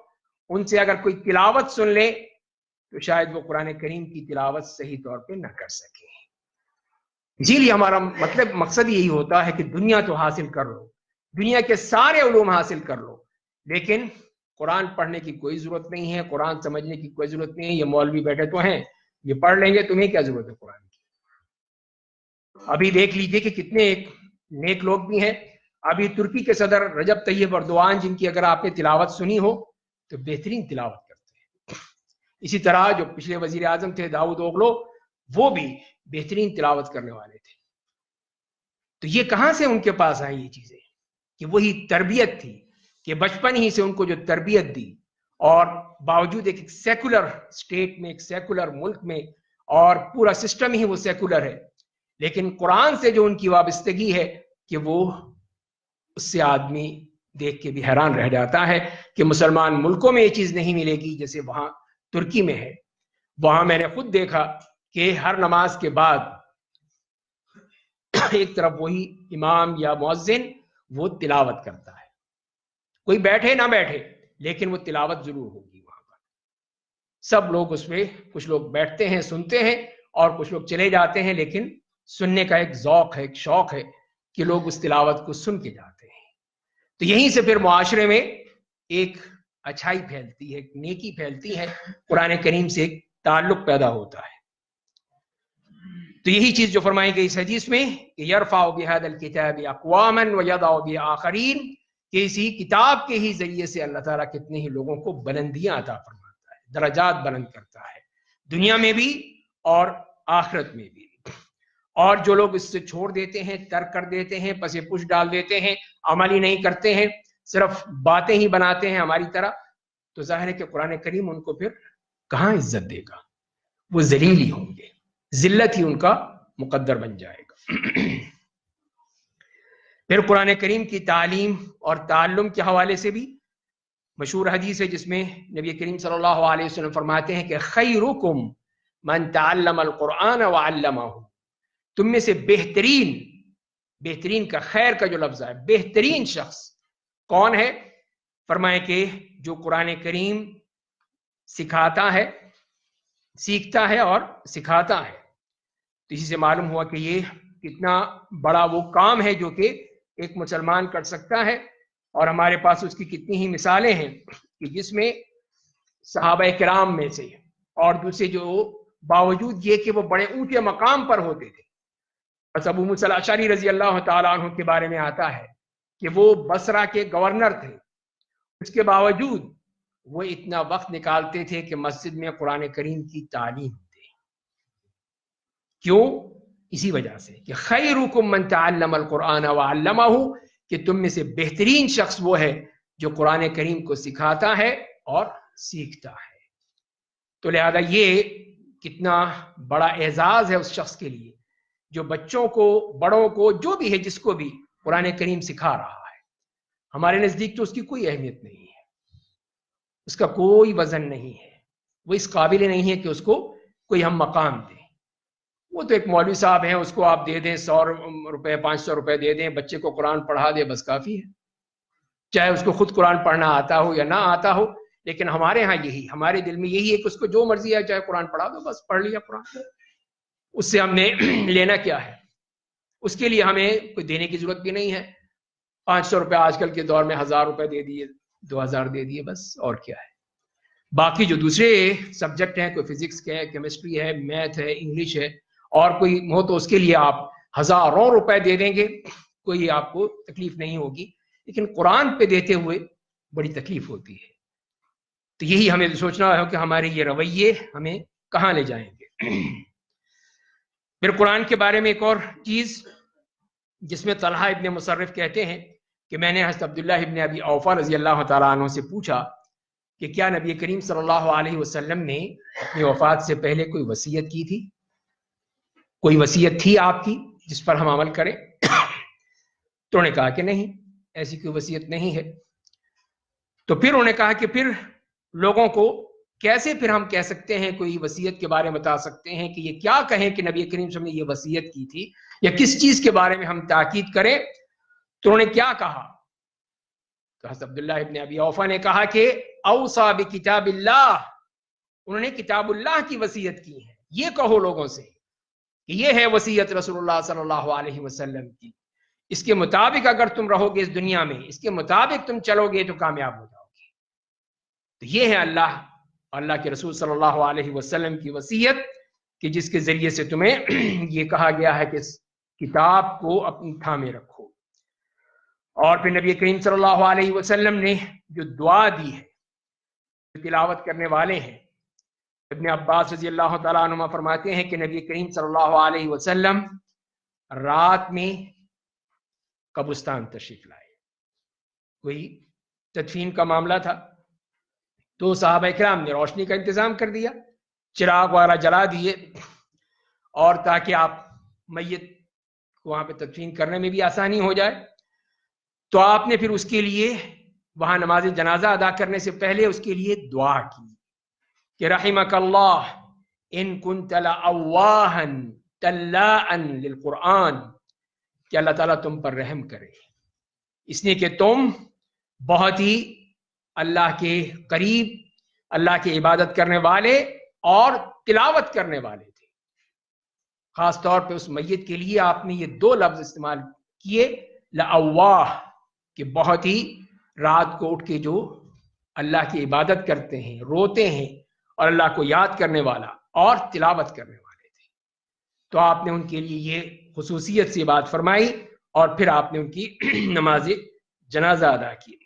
ان سے اگر کوئی تلاوت سن لے تو شاید وہ قرآن کریم کی تلاوت صحیح طور پہ نہ کر سکے. اسی لیے ہمارا مقصد یہی ہوتا ہے کہ دنیا تو حاصل کر لو، دنیا کے سارے علوم حاصل کر لو، لیکن قرآن پڑھنے کی کوئی ضرورت نہیں ہے، قرآن سمجھنے کی کوئی ضرورت نہیں ہے. یہ مولوی بیٹھے تو ہیں، یہ پڑھ لیں گے، تمہیں کیا ضرورت ہے قرآن کی؟ ابھی دیکھ لیجئے کہ کتنے ایک نیک لوگ بھی ہیں. ابھی ترکی کے صدر رجب طیب اردوان، جن کی اگر آپ نے تلاوت سنی ہو تو بہترین تلاوت کرتے ہیں. اسی طرح جو پچھلے وزیر اعظم تھے داؤد اوغلو، وہ بھی بہترین تلاوت کرنے والے تھے. تو یہ کہاں سے ان کے پاس آئی یہ چیزیں؟ کہ وہی تربیت تھی کہ بچپن ہی سے ان کو جو تربیت دی، اور باوجود ایک سیکولر اسٹیٹ میں، ایک سیکولر ملک میں، اور پورا سسٹم ہی وہ سیکولر ہے، لیکن قرآن سے جو ان کی وابستگی ہے کہ وہ اس سے آدمی دیکھ کے بھی حیران رہ جاتا ہے کہ مسلمان ملکوں میں یہ چیز نہیں ملے گی جیسے وہاں ترکی میں ہے. وہاں میں نے خود دیکھا کہ ہر نماز کے بعد ایک طرف وہی امام یا مؤذن وہ تلاوت کرتا ہے، کوئی بیٹھے نہ بیٹھے لیکن وہ تلاوت ضرور ہوگی وہاں پر. سب لوگ اس میں، کچھ لوگ بیٹھتے ہیں سنتے ہیں اور کچھ لوگ چلے جاتے ہیں، لیکن سننے کا ایک ذوق ہے، ایک شوق ہے کہ لوگ اس تلاوت کو سن کے جاتے ہیں. تو یہیں سے پھر معاشرے میں ایک اچھائی پھیلتی ہے، ایک نیکی پھیلتی ہے، قرآن کریم سے ایک تعلق پیدا ہوتا ہے. تو یہی چیز جو فرمائی گئی اس حدیث میں کہ یرفع بہذا الکتاب اقواما ویضع بآخرین، کہ اسی کتاب کے ہی ذریعے سے اللہ تعالیٰ کتنے ہی لوگوں کو بلندیاں عطا فرماتا ہے، درجات بلند کرتا ہے، دنیا میں بھی اور آخرت میں بھی. اور جو لوگ اس سے چھوڑ دیتے ہیں، ترک کر دیتے ہیں، پس پش ڈال دیتے ہیں، عمل ہی نہیں کرتے ہیں، صرف باتیں ہی بناتے ہیں ہماری طرح، تو ظاہر ہے کہ قرآن کریم ان کو پھر کہاں عزت دے گا، وہ ذلیل ہی ہوں گے، ذلت ہی ان کا مقدر بن جائے گا. پھر قرآن کریم کی تعلیم اور تعلم کے حوالے سے بھی مشہور حدیث ہے جس میں نبی کریم صلی اللہ علیہ وسلم فرماتے ہیں کہ خیرکم من تعلم القرآن وعلمہ، تم میں سے بہترین، بہترین کا خیر کا جو لفظ ہے، بہترین شخص کون ہے؟ فرمائے کہ جو قرآن کریم سکھاتا ہے، سیکھتا ہے اور سکھاتا ہے. تو اسی سے معلوم ہوا کہ یہ کتنا بڑا وہ کام ہے جو کہ ایک مسلمان کر سکتا ہے، اور ہمارے پاس اس کی کتنی ہی مثالیں ہیں کہ جس میں صحابہ کرام میں سے اور دوسرے جو باوجود یہ کہ وہ بڑے اونچے مقام پر ہوتے تھے، بس ابو موسیٰ الاشعری رضی اللہ تعالیٰ عنہ کے بارے میں آتا ہے کہ وہ بصرہ کے گورنر تھے، اس کے باوجود وہ اتنا وقت نکالتے تھے کہ مسجد میں قرآن کریم کی تعلیم دے. کیوں؟ اسی وجہ سے کہ خیرکم من تعلم القرآن وعلمہ، کہ تم میں سے بہترین شخص وہ ہے جو قرآن کریم کو سکھاتا ہے اور سیکھتا ہے. تو لہذا یہ کتنا بڑا اعزاز ہے اس شخص کے لیے جو بچوں کو، بڑوں کو، جو بھی ہے جس کو بھی قرآن کریم سکھا رہا ہے. ہمارے نزدیک تو اس کی کوئی اہمیت نہیں ہے، اس کا کوئی وزن نہیں ہے، وہ اس قابل نہیں ہے کہ اس کو کوئی ہم مقام دیں. وہ تو ایک مولوی صاحب ہیں، اس کو آپ دے دیں 100 روپے 500 روپے دے دیں، بچے کو قرآن پڑھا دے، بس کافی ہے، چاہے اس کو خود قرآن پڑھنا آتا ہو یا نہ آتا ہو. لیکن ہمارے ہاں یہی، ہمارے دل میں یہی ہے کہ اس کو جو مرضی ہے چاہے قرآن پڑھا دو، بس پڑھ لیا قرآن، اس سے ہم نے لینا کیا ہے؟ اس کے لیے ہمیں کوئی دینے کی ضرورت بھی نہیں ہے. 500 روپے آج کل کے دور میں 1000 روپے دے دیے، 2000 دے دیے، بس اور کیا ہے. باقی جو دوسرے سبجیکٹ ہیں، کوئی فزکس ہے، کیمسٹری ہے، میتھ ہے، انگلش ہے، اور کوئی ہو تو اس کے لیے آپ ہزاروں روپے دے دیں گے، کوئی آپ کو تکلیف نہیں ہوگی. لیکن قرآن پہ دیتے ہوئے بڑی تکلیف ہوتی ہے. تو یہی ہمیں سوچنا ہے کہ ہمارے یہ رویے ہمیں کہاں لے جائیں گے. پھر قرآن کے بارے میں ایک اور چیز جس میں طلحہ ابن مصرف کہتے ہیں کہ میں نے حضرت عبداللہ ابن ابی اوفا رضی اللہ تعالیٰ عنہ سے پوچھا کہ کیا نبی کریم صلی اللہ علیہ وسلم نے اپنی وفات سے پہلے کوئی وصیت کی تھی؟ کوئی وصیت تھی آپ کی جس پر ہم عمل کریں؟ تو انہوں نے کہا کہ نہیں، ایسی کوئی وصیت نہیں ہے. تو پھر انہوں نے کہا کہ پھر لوگوں کو کیسے پھر ہم کہہ سکتے ہیں، کوئی وصیت کے بارے میں بتا سکتے ہیں کہ یہ کیا کہیں کہ نبی کریم صلی اللہ علیہ وسلم نے یہ وصیت کی تھی، یا کس چیز کے بارے میں ہم تاکید کریں؟ تو انہوں نے کیا کہا؟ تو حضرت عبداللہ ابن ابی اوفا نے کہا کہ اوصا بکتاب اللہ، انہوں نے کتاب اللہ کی وصیت کی ہے. یہ کہو لوگوں سے کہ یہ ہے وصیت رسول اللہ صلی اللہ علیہ وسلم کی، اس کے مطابق اگر تم رہو گے اس دنیا میں، اس کے مطابق تم چلو گے تو کامیاب ہو جاؤ گے. تو یہ ہے اللہ کے رسول صلی اللہ علیہ وسلم کی وصیت کہ جس کے ذریعے سے تمہیں یہ کہا گیا ہے کہ اس کتاب کو اپنی تھامے رکھو. اور پھر نبی کریم صلی اللہ علیہ وسلم نے جو دعا دی ہے، جو تلاوت کرنے والے ہیں، ابن عباس رضی اللہ تعالیٰ عنہ فرماتے ہیں کہ نبی کریم صلی اللہ علیہ وسلم رات میں قبرستان تشریف لائے. کوئی تدفین کا معاملہ تھا تو صحابہ کرام نے روشنی کا انتظام کر دیا، چراغ وغیرہ جلا دیے، اور تاکہ آپ میت کو وہاں پہ تدفین کرنے میں بھی آسانی ہو جائے. تو آپ نے پھر اس کے لیے وہاں نماز جنازہ ادا کرنے سے پہلے اس کے لیے دعا کی کہ رحمک اللہ ان کنت لأواہا تلاء للقرآن، کہ اللہ تعالیٰ تم پر رحم کرے اس لیے کہ تم بہت ہی اللہ کے قریب، اللہ کی عبادت کرنے والے اور تلاوت کرنے والے تھے۔ خاص طور پہ اس میت کے لیے آپ نے یہ دو لفظ استعمال کیے، لأواہ، کہ بہت ہی رات کو اٹھ کے جو اللہ کی عبادت کرتے ہیں، روتے ہیں اور اللہ کو یاد کرنے والا اور تلاوت کرنے والے تھے۔ تو آپ نے ان کے لیے یہ خصوصیت سے بات فرمائی اور پھر آپ نے ان کی نماز جنازہ ادا کی۔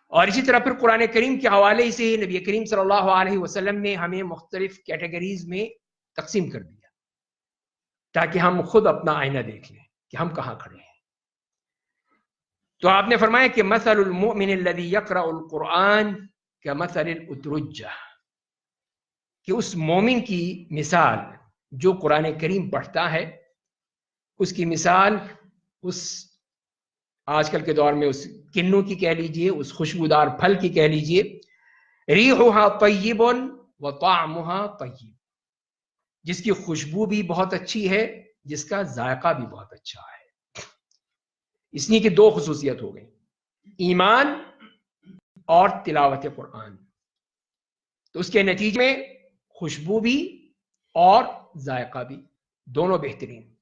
اور اسی طرح پھر قرآن کریم کے حوالے سے نبی کریم صلی اللہ علیہ وسلم نے ہمیں مختلف کیٹیگریز میں تقسیم کر دیا تاکہ ہم خود اپنا آئینہ دیکھ لیں کہ ہم کہاں کھڑے ہیں۔ تو آپ نے فرمایا کہ مثل المؤمن الذي يقرأ القرآن كمثل الأترجة، کہ اس مومن کی مثال جو قرآن کریم پڑھتا ہے، اس کی مثال اس آج کل کے دور میں اس کنو کی کہہ لیجئے، اس خوشبودار پھل کی کہہ لیجئے، ریحھا طیب وطعمھا طیب، جس کی خوشبو بھی بہت اچھی ہے، جس کا ذائقہ بھی بہت اچھا ہے۔ اس لیے کہ دو خصوصیت ہو گئی، ایمان اور تلاوت قرآن، تو اس کے نتیجے میں خوشبو بھی اور ذائقہ بھی دونوں بہترین۔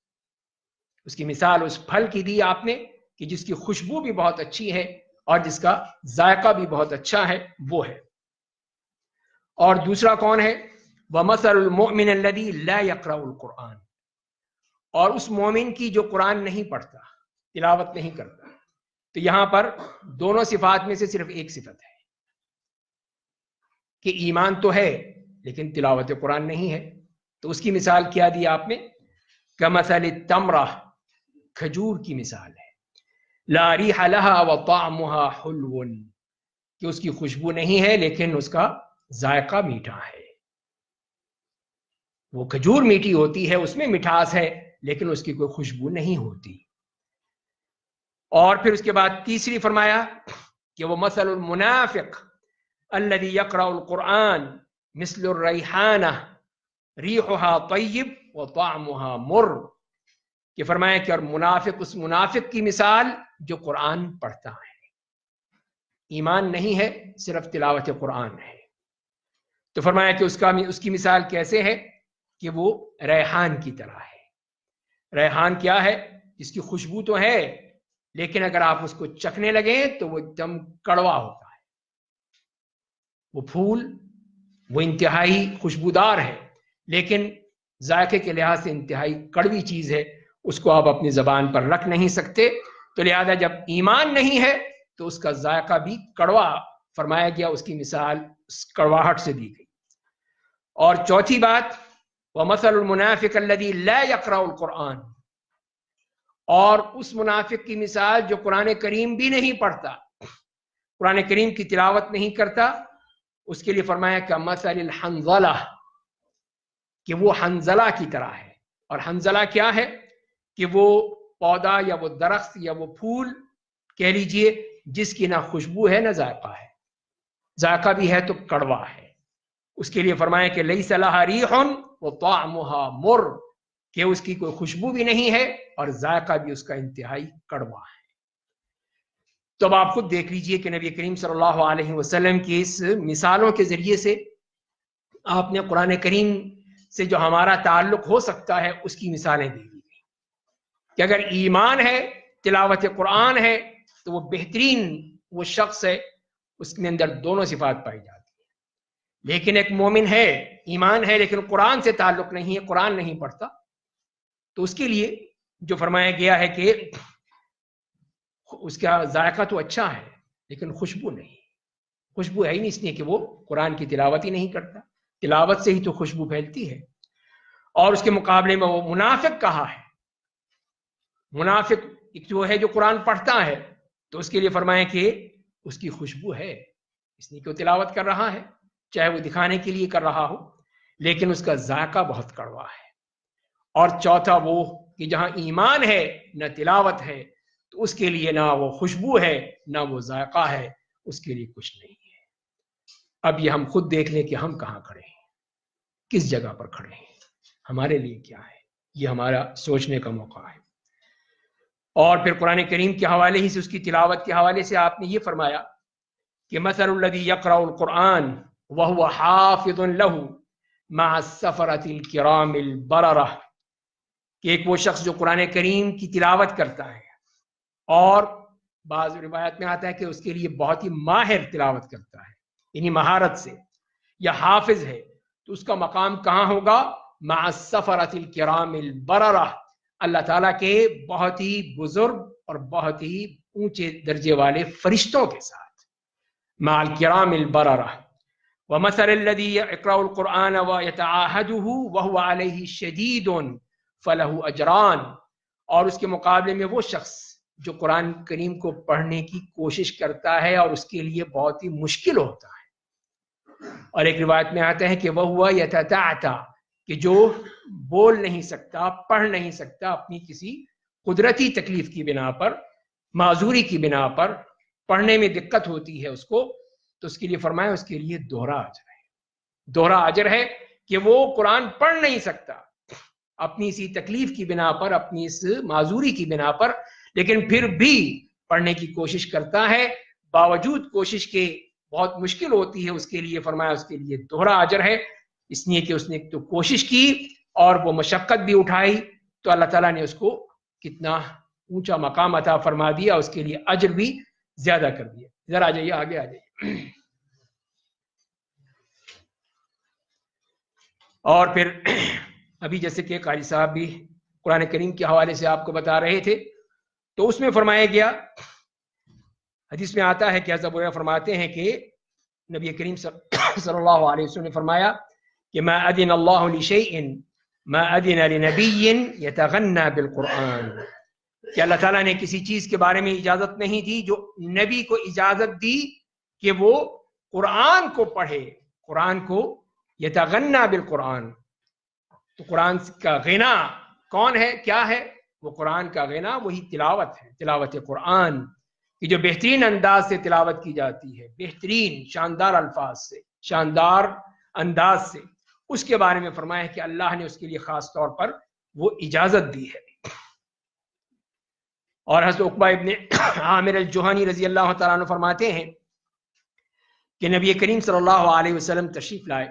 اس کی مثال اس پھل کی دی آپ نے کہ جس کی خوشبو بھی بہت اچھی ہے اور جس کا ذائقہ بھی بہت اچھا ہے، وہ ہے۔ اور دوسرا کون ہے؟ وَمَثَلُ الْمُؤْمِنِ الَّذِي لَا يَقْرَأُ الْقُرْآنَ، اور اس مومن کی جو قرآن نہیں پڑھتا، تلاوت نہیں کرتا۔ تو یہاں پر دونوں صفات میں سے صرف ایک صفت ہے کہ ایمان تو ہے لیکن تلاوت قرآن نہیں ہے۔ تو اس کی مثال کیا دی آپ نے؟ کمثل التمرہ، کھجور کی مثال ہے، لا ریح لہا وطعمھا حلو، کہ اس کی خوشبو نہیں ہے لیکن اس کا ذائقہ میٹھا ہے۔ وہ کھجور میٹھی ہوتی ہے، اس میں مٹھاس ہے لیکن اس کی کوئی خوشبو نہیں ہوتی۔ اور پھر اس کے بعد تیسری فرمایا کہ وہ مثل المنافق الذي يقرأ القرآن مثل الریحانہ ریحھا طیب وطعمھا مر، کہ فرمایا کہ اور منافق، اس منافق کی مثال جو قرآن پڑھتا ہے، ایمان نہیں ہے، صرف تلاوت قرآن ہے۔ تو فرمایا کہ اس کی مثال کیسے ہے کہ وہ ریحان کی طرح ہے۔ ریحان کیا ہے؟ اس کی خوشبو تو ہے لیکن اگر آپ اس کو چکھنے لگیں تو وہ ایک دم کڑوا ہوتا ہے۔ وہ پھول وہ انتہائی خوشبودار ہے لیکن ذائقے کے لحاظ سے انتہائی کڑوی چیز ہے، اس کو آپ اپنی زبان پر رکھ نہیں سکتے۔ تو لہذا جب ایمان نہیں ہے تو اس کا ذائقہ بھی کڑوا فرمایا گیا، اس کی مثال اس کڑواہٹ سے دی گئی۔ اور چوتھی بات، وَمَثَلُ الْمُنَافِقِ الَّذِي لَا يَقْرَأُ الْقُرْآنَ، اور اس منافق کی مثال جو قرآن کریم بھی نہیں پڑھتا، قرآن کریم کی تلاوت نہیں کرتا، اس کے لیے فرمایا کہ مثل الحنظلہ، کہ وہ حنظلہ کی طرح ہے۔ اور حنظلہ کیا ہے؟ کہ وہ پودا یا وہ درخت یا وہ پھول کہہ لیجئے جس کی نہ خوشبو ہے نہ ذائقہ ہے، ذائقہ بھی ہے تو کڑوا ہے۔ اس کے لیے فرمایا کہ لیس لہا ریح وطعمھا مر، کہ اس کی کوئی خوشبو بھی نہیں ہے اور ذائقہ بھی اس کا انتہائی کڑوا ہے۔ تو اب آپ خود دیکھ لیجئے کہ نبی کریم صلی اللہ علیہ وسلم کی اس مثالوں کے ذریعے سے آپ نے قرآن کریم سے جو ہمارا تعلق ہو سکتا ہے اس کی مثالیں دی گئی کہ اگر ایمان ہے، تلاوت قرآن ہے، تو وہ بہترین وہ شخص ہے، اس کے اندر دونوں صفات پائی جاتی ہیں۔ لیکن ایک مومن ہے، ایمان ہے لیکن قرآن سے تعلق نہیں ہے، قرآن نہیں پڑھتا، تو اس کے لیے جو فرمایا گیا ہے کہ اس کا ذائقہ تو اچھا ہے لیکن خوشبو نہیں، خوشبو ہے ہی نہیں، اس لیے کہ وہ قرآن کی تلاوت ہی نہیں کرتا۔ تلاوت سے ہی تو خوشبو پھیلتی ہے۔ اور اس کے مقابلے میں وہ منافق کہا ہے، منافق جو ہے جو قرآن پڑھتا ہے، تو اس کے لیے فرمایا کہ اس کی خوشبو ہے، اس لیے کہ وہ تلاوت کر رہا ہے، چاہے وہ دکھانے کے لیے کر رہا ہو، لیکن اس کا ذائقہ بہت کڑوا ہے۔ اور چوتھا وہ کہ جہاں ایمان ہے نہ تلاوت ہے، تو اس کے لیے نہ وہ خوشبو ہے نہ وہ ذائقہ ہے، اس کے لیے کچھ نہیں ہے۔ اب یہ ہم خود دیکھ لیں کہ ہم کہاں کھڑے ہیں۔ کس جگہ پر کھڑے ہیں، ہمارے لیے کیا ہے، یہ ہمارا سوچنے کا موقع ہے۔ اور پھر قرآن کریم کے حوالے ہی سے، اس کی تلاوت کے حوالے سے آپ نے یہ فرمایا کہ مثل الذی یقرأ القرآن وہو حافظ لہ مع السفرۃ الکرام البررہ، کہ ایک وہ شخص جو قرآن کریم کی تلاوت کرتا ہے اور بعض روایت میں آتا ہے کہ اس کے لیے بہت ہی ماہر تلاوت کرتا ہے، یعنی مہارت سے، یا حافظ ہے، تو اس کا مقام کہاں ہوگا؟ مع السفرۃ الکرام البررہ، اللہ تعالیٰ کے بہت ہی بزرگ اور بہت ہی اونچے درجے والے فرشتوں کے ساتھ، مع الکرام البررہ۔ ومثل الذی یقرأ القرآن ویتعاہدہ وہو علیہ شدید فلہ اجران، اور اس کے مقابلے میں وہ شخص جو قرآن کریم کو پڑھنے کی کوشش کرتا ہے اور اس کے لیے بہت ہی مشکل ہوتا ہے، اور ایک روایت میں آتا ہے کہ وہ یتتعتع، کہ جو بول نہیں سکتا، پڑھ نہیں سکتا، اپنی کسی قدرتی تکلیف کی بنا پر، معذوری کی بنا پر پڑھنے میں دقت ہوتی ہے اس کو، تو اس کے لیے فرمایا اس کے لیے دوہرا اجر ہے، دوہرا اجر ہے کہ وہ قرآن پڑھ نہیں سکتا اپنی اسی تکلیف کی بنا پر، اپنی اس معذوری کی بنا پر، لیکن پھر بھی پڑھنے کی کوشش کرتا ہے، باوجود کوشش کے بہت مشکل ہوتی ہے، اس کے لیے فرمایا اس کے لیے دوہرا اجر ہے، اس لیے کہ اس نے تو کوشش کی اور وہ مشقت بھی اٹھائی، تو اللہ تعالیٰ نے اس کو کتنا اونچا مقام عطا فرما دیا، اس کے لیے اجر بھی زیادہ کر دیا۔ ذرا آ جائیے، آگے آ جائیے۔ اور پھر ابھی جیسے کہ قاری صاحب بھی قرآن کریم کے حوالے سے آپ کو بتا رہے تھے، تو اس میں فرمایا گیا، حدیث میں آتا ہے کہ حضرت ابو ہریرہ فرماتے ہیں کہ نبی کریم صلی اللہ علیہ وسلم نے فرمایا کہ ما اذن اللہ لشیء ما اذن لنبی یتغنى بالقرآن، کہ اللہ تعالیٰ نے کسی چیز کے بارے میں اجازت نہیں دی جو نبی کو اجازت دی کہ وہ قرآن کو پڑھے، قرآن کو یتغنى بالقرآن۔ تو قرآن کا غنا کون ہے، کیا ہے؟ وہ قرآن کا غنا وہی تلاوت ہے، تلاوت قرآن کہ جو بہترین انداز سے تلاوت کی جاتی ہے، بہترین شاندار الفاظ سے، شاندار انداز سے، اس کے بارے میں فرمایا کہ اللہ نے اس کے لیے خاص طور پر وہ اجازت دی ہے۔ اور حضرت عقبہ ابن عامر الجہنی رضی اللہ تعالیٰ عنہ فرماتے ہیں کہ نبی کریم صلی اللہ علیہ وسلم تشریف لائے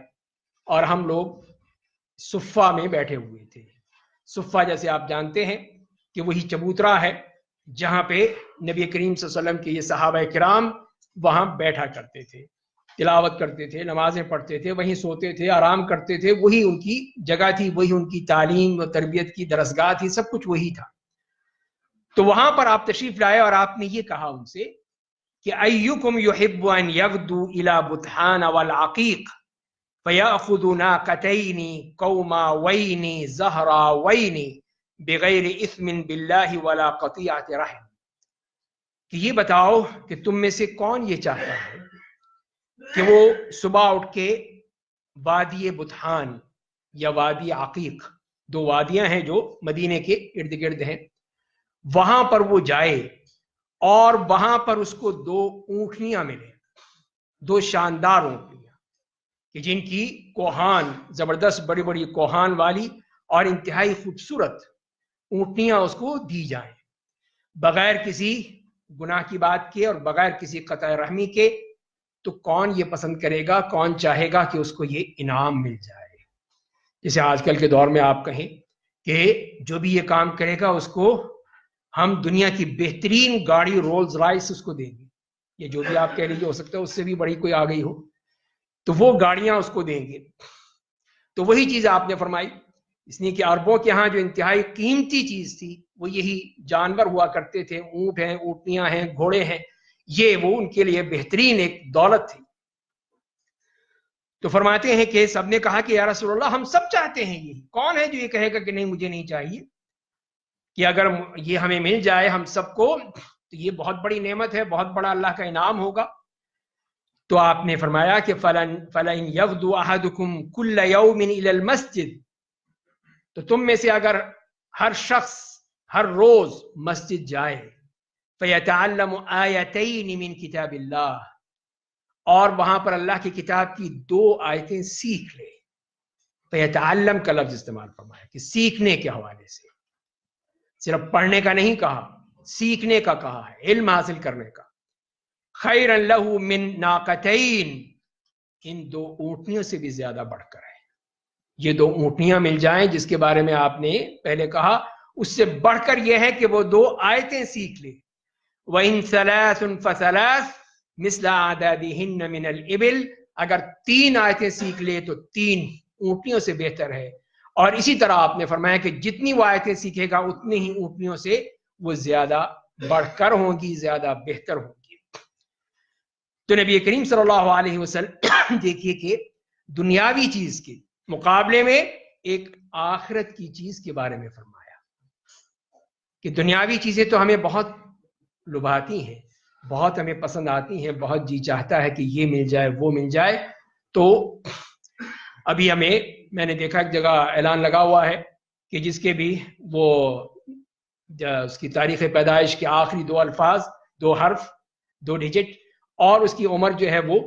اور ہم لوگ صفہ میں بیٹھے ہوئے تھے۔ صفہ جیسے آپ جانتے ہیں کہ وہی چبوترا ہے جہاں پہ نبی کریم صلی اللہ علیہ وسلم کے یہ صحابہ کرام وہاں بیٹھا کرتے تھے، تلاوت کرتے تھے، نمازیں پڑھتے تھے، وہیں سوتے تھے، آرام کرتے تھے، وہی ان کی جگہ تھی، وہی ان کی تعلیم و تربیت کی درسگاہ تھی، سب کچھ وہی تھا۔ تو وہاں پر آپ تشریف لائے اور آپ نے یہ کہا ان سے کہ ایکم یحب ان یغدو الی بطحان والعقیق فیأخذ ناقتین قوماوین زہراوین بغیر اثم باللہ ولا قطیعۃ رحم، کہ یہ بتاؤ کہ تم میں سے کون یہ چاہتا ہے کہ وہ صبح اٹھ کے وادی بطحان یا وادی عقیق، دو وادیاں ہیں جو مدینے کے ارد گرد ہیں، وہاں پر وہ جائے اور وہاں پر اس کو دو اونٹنیاں ملیں، دو شاندار اونٹنیاں کہ جن کی کوہان زبردست، بڑی بڑی کوہان والی اور انتہائی خوبصورت اونٹنیاں اس کو دی جائیں، بغیر کسی گناہ کی بات کے اور بغیر کسی قطع رحمی کے۔ تو کون یہ پسند کرے گا، کون چاہے گا کہ اس کو یہ انعام مل جائے؟ جیسے آج کل کے دور میں آپ کہیں کہ جو بھی یہ کام کرے گا اس کو ہم دنیا کی بہترین گاڑی رولز رائس اس کو دیں گے، یہ جو بھی آپ کہہ لیجیے، ہو سکتا ہے اس سے بھی بڑی کوئی آ گئی ہو، تو وہ گاڑیاں اس کو دیں گے۔ تو وہی چیز آپ نے فرمائی، اس لیے کہ عربوں کے ہاں جو انتہائی قیمتی چیز تھی وہ یہی جانور ہوا کرتے تھے، اونٹ ہیں، اونٹنیاں ہیں، گھوڑے ہیں، یہ وہ ان کے لیے بہترین ایک دولت تھی۔ تو فرماتے ہیں کہ سب نے کہا کہ یا رسول اللہ ہم سب چاہتے ہیں، یہی کون ہے جو یہ کہے گا کہ نہیں مجھے نہیں چاہیے، کہ اگر یہ ہمیں مل جائے ہم سب کو تو یہ بہت بڑی نعمت ہے، بہت بڑا اللہ کا انعام ہوگا۔ تو آپ نے فرمایا کہ فَلَئِنْ يَغْدُو أَحَدُكُمْ كُلَّ يَوْمٍ إِلَى الْمَسْجِدِ، تو تم میں سے اگر ہر شخص ہر روز مسجد جائے، فَيَتَعَلَّمُ آيَتَيْنِ مِنْ كِتَابِ اللَّهِ، اور وہاں پر اللہ کی کتاب کی دو آیتیں سیکھ لے، فیتعلم کا لفظ استعمال فرمایا کہ سیکھنے کے حوالے سے، صرف پڑھنے کا نہیں کہا، سیکھنے کا کہا ہے، علم حاصل کرنے کا. خیرا لہ من ناقتین، ان 2 اونٹنیوں سے بھی زیادہ بڑھ کر ہے. یہ 2 اونٹنیاں مل جائیں جس کے بارے میں آپ نے پہلے کہا، اس سے بڑھ کر یہ ہے کہ وہ 2 آیتیں سیکھ لے. وَإِن ثَلَاثٌ فَثَلَاثٌ مِثْلَ أَعْدَادِهِنَّ مِنَ الْإِبِلِ، اگر 3 آیتیں سیکھ لے تو 3 اونٹنیوں سے بہتر ہے. اور اسی طرح آپ نے فرمایا کہ جتنی وہ آیتیں سیکھے گا اتنی ہی اونٹنیوں سے وہ زیادہ بڑھ کر ہوں گی، زیادہ بہتر ہوں گی. تو نبی کریم صلی اللہ علیہ وسلم دیکھیے کہ دنیاوی چیز کے مقابلے میں ایک آخرت کی چیز کے بارے میں فرمایا کہ دنیاوی چیزیں تو ہمیں بہت لبھاتی ہیں، بہت ہمیں پسند آتی ہیں، بہت جی چاہتا ہے کہ یہ مل جائے وہ مل جائے. تو ابھی میں نے دیکھا ایک جگہ اعلان لگا ہوا ہے کہ جس کے بھی وہ اس کی تاریخ پیدائش کے آخری 2 الفاظ، 2 حرف، 2 ڈیجٹ، اور اس کی عمر جو ہے وہ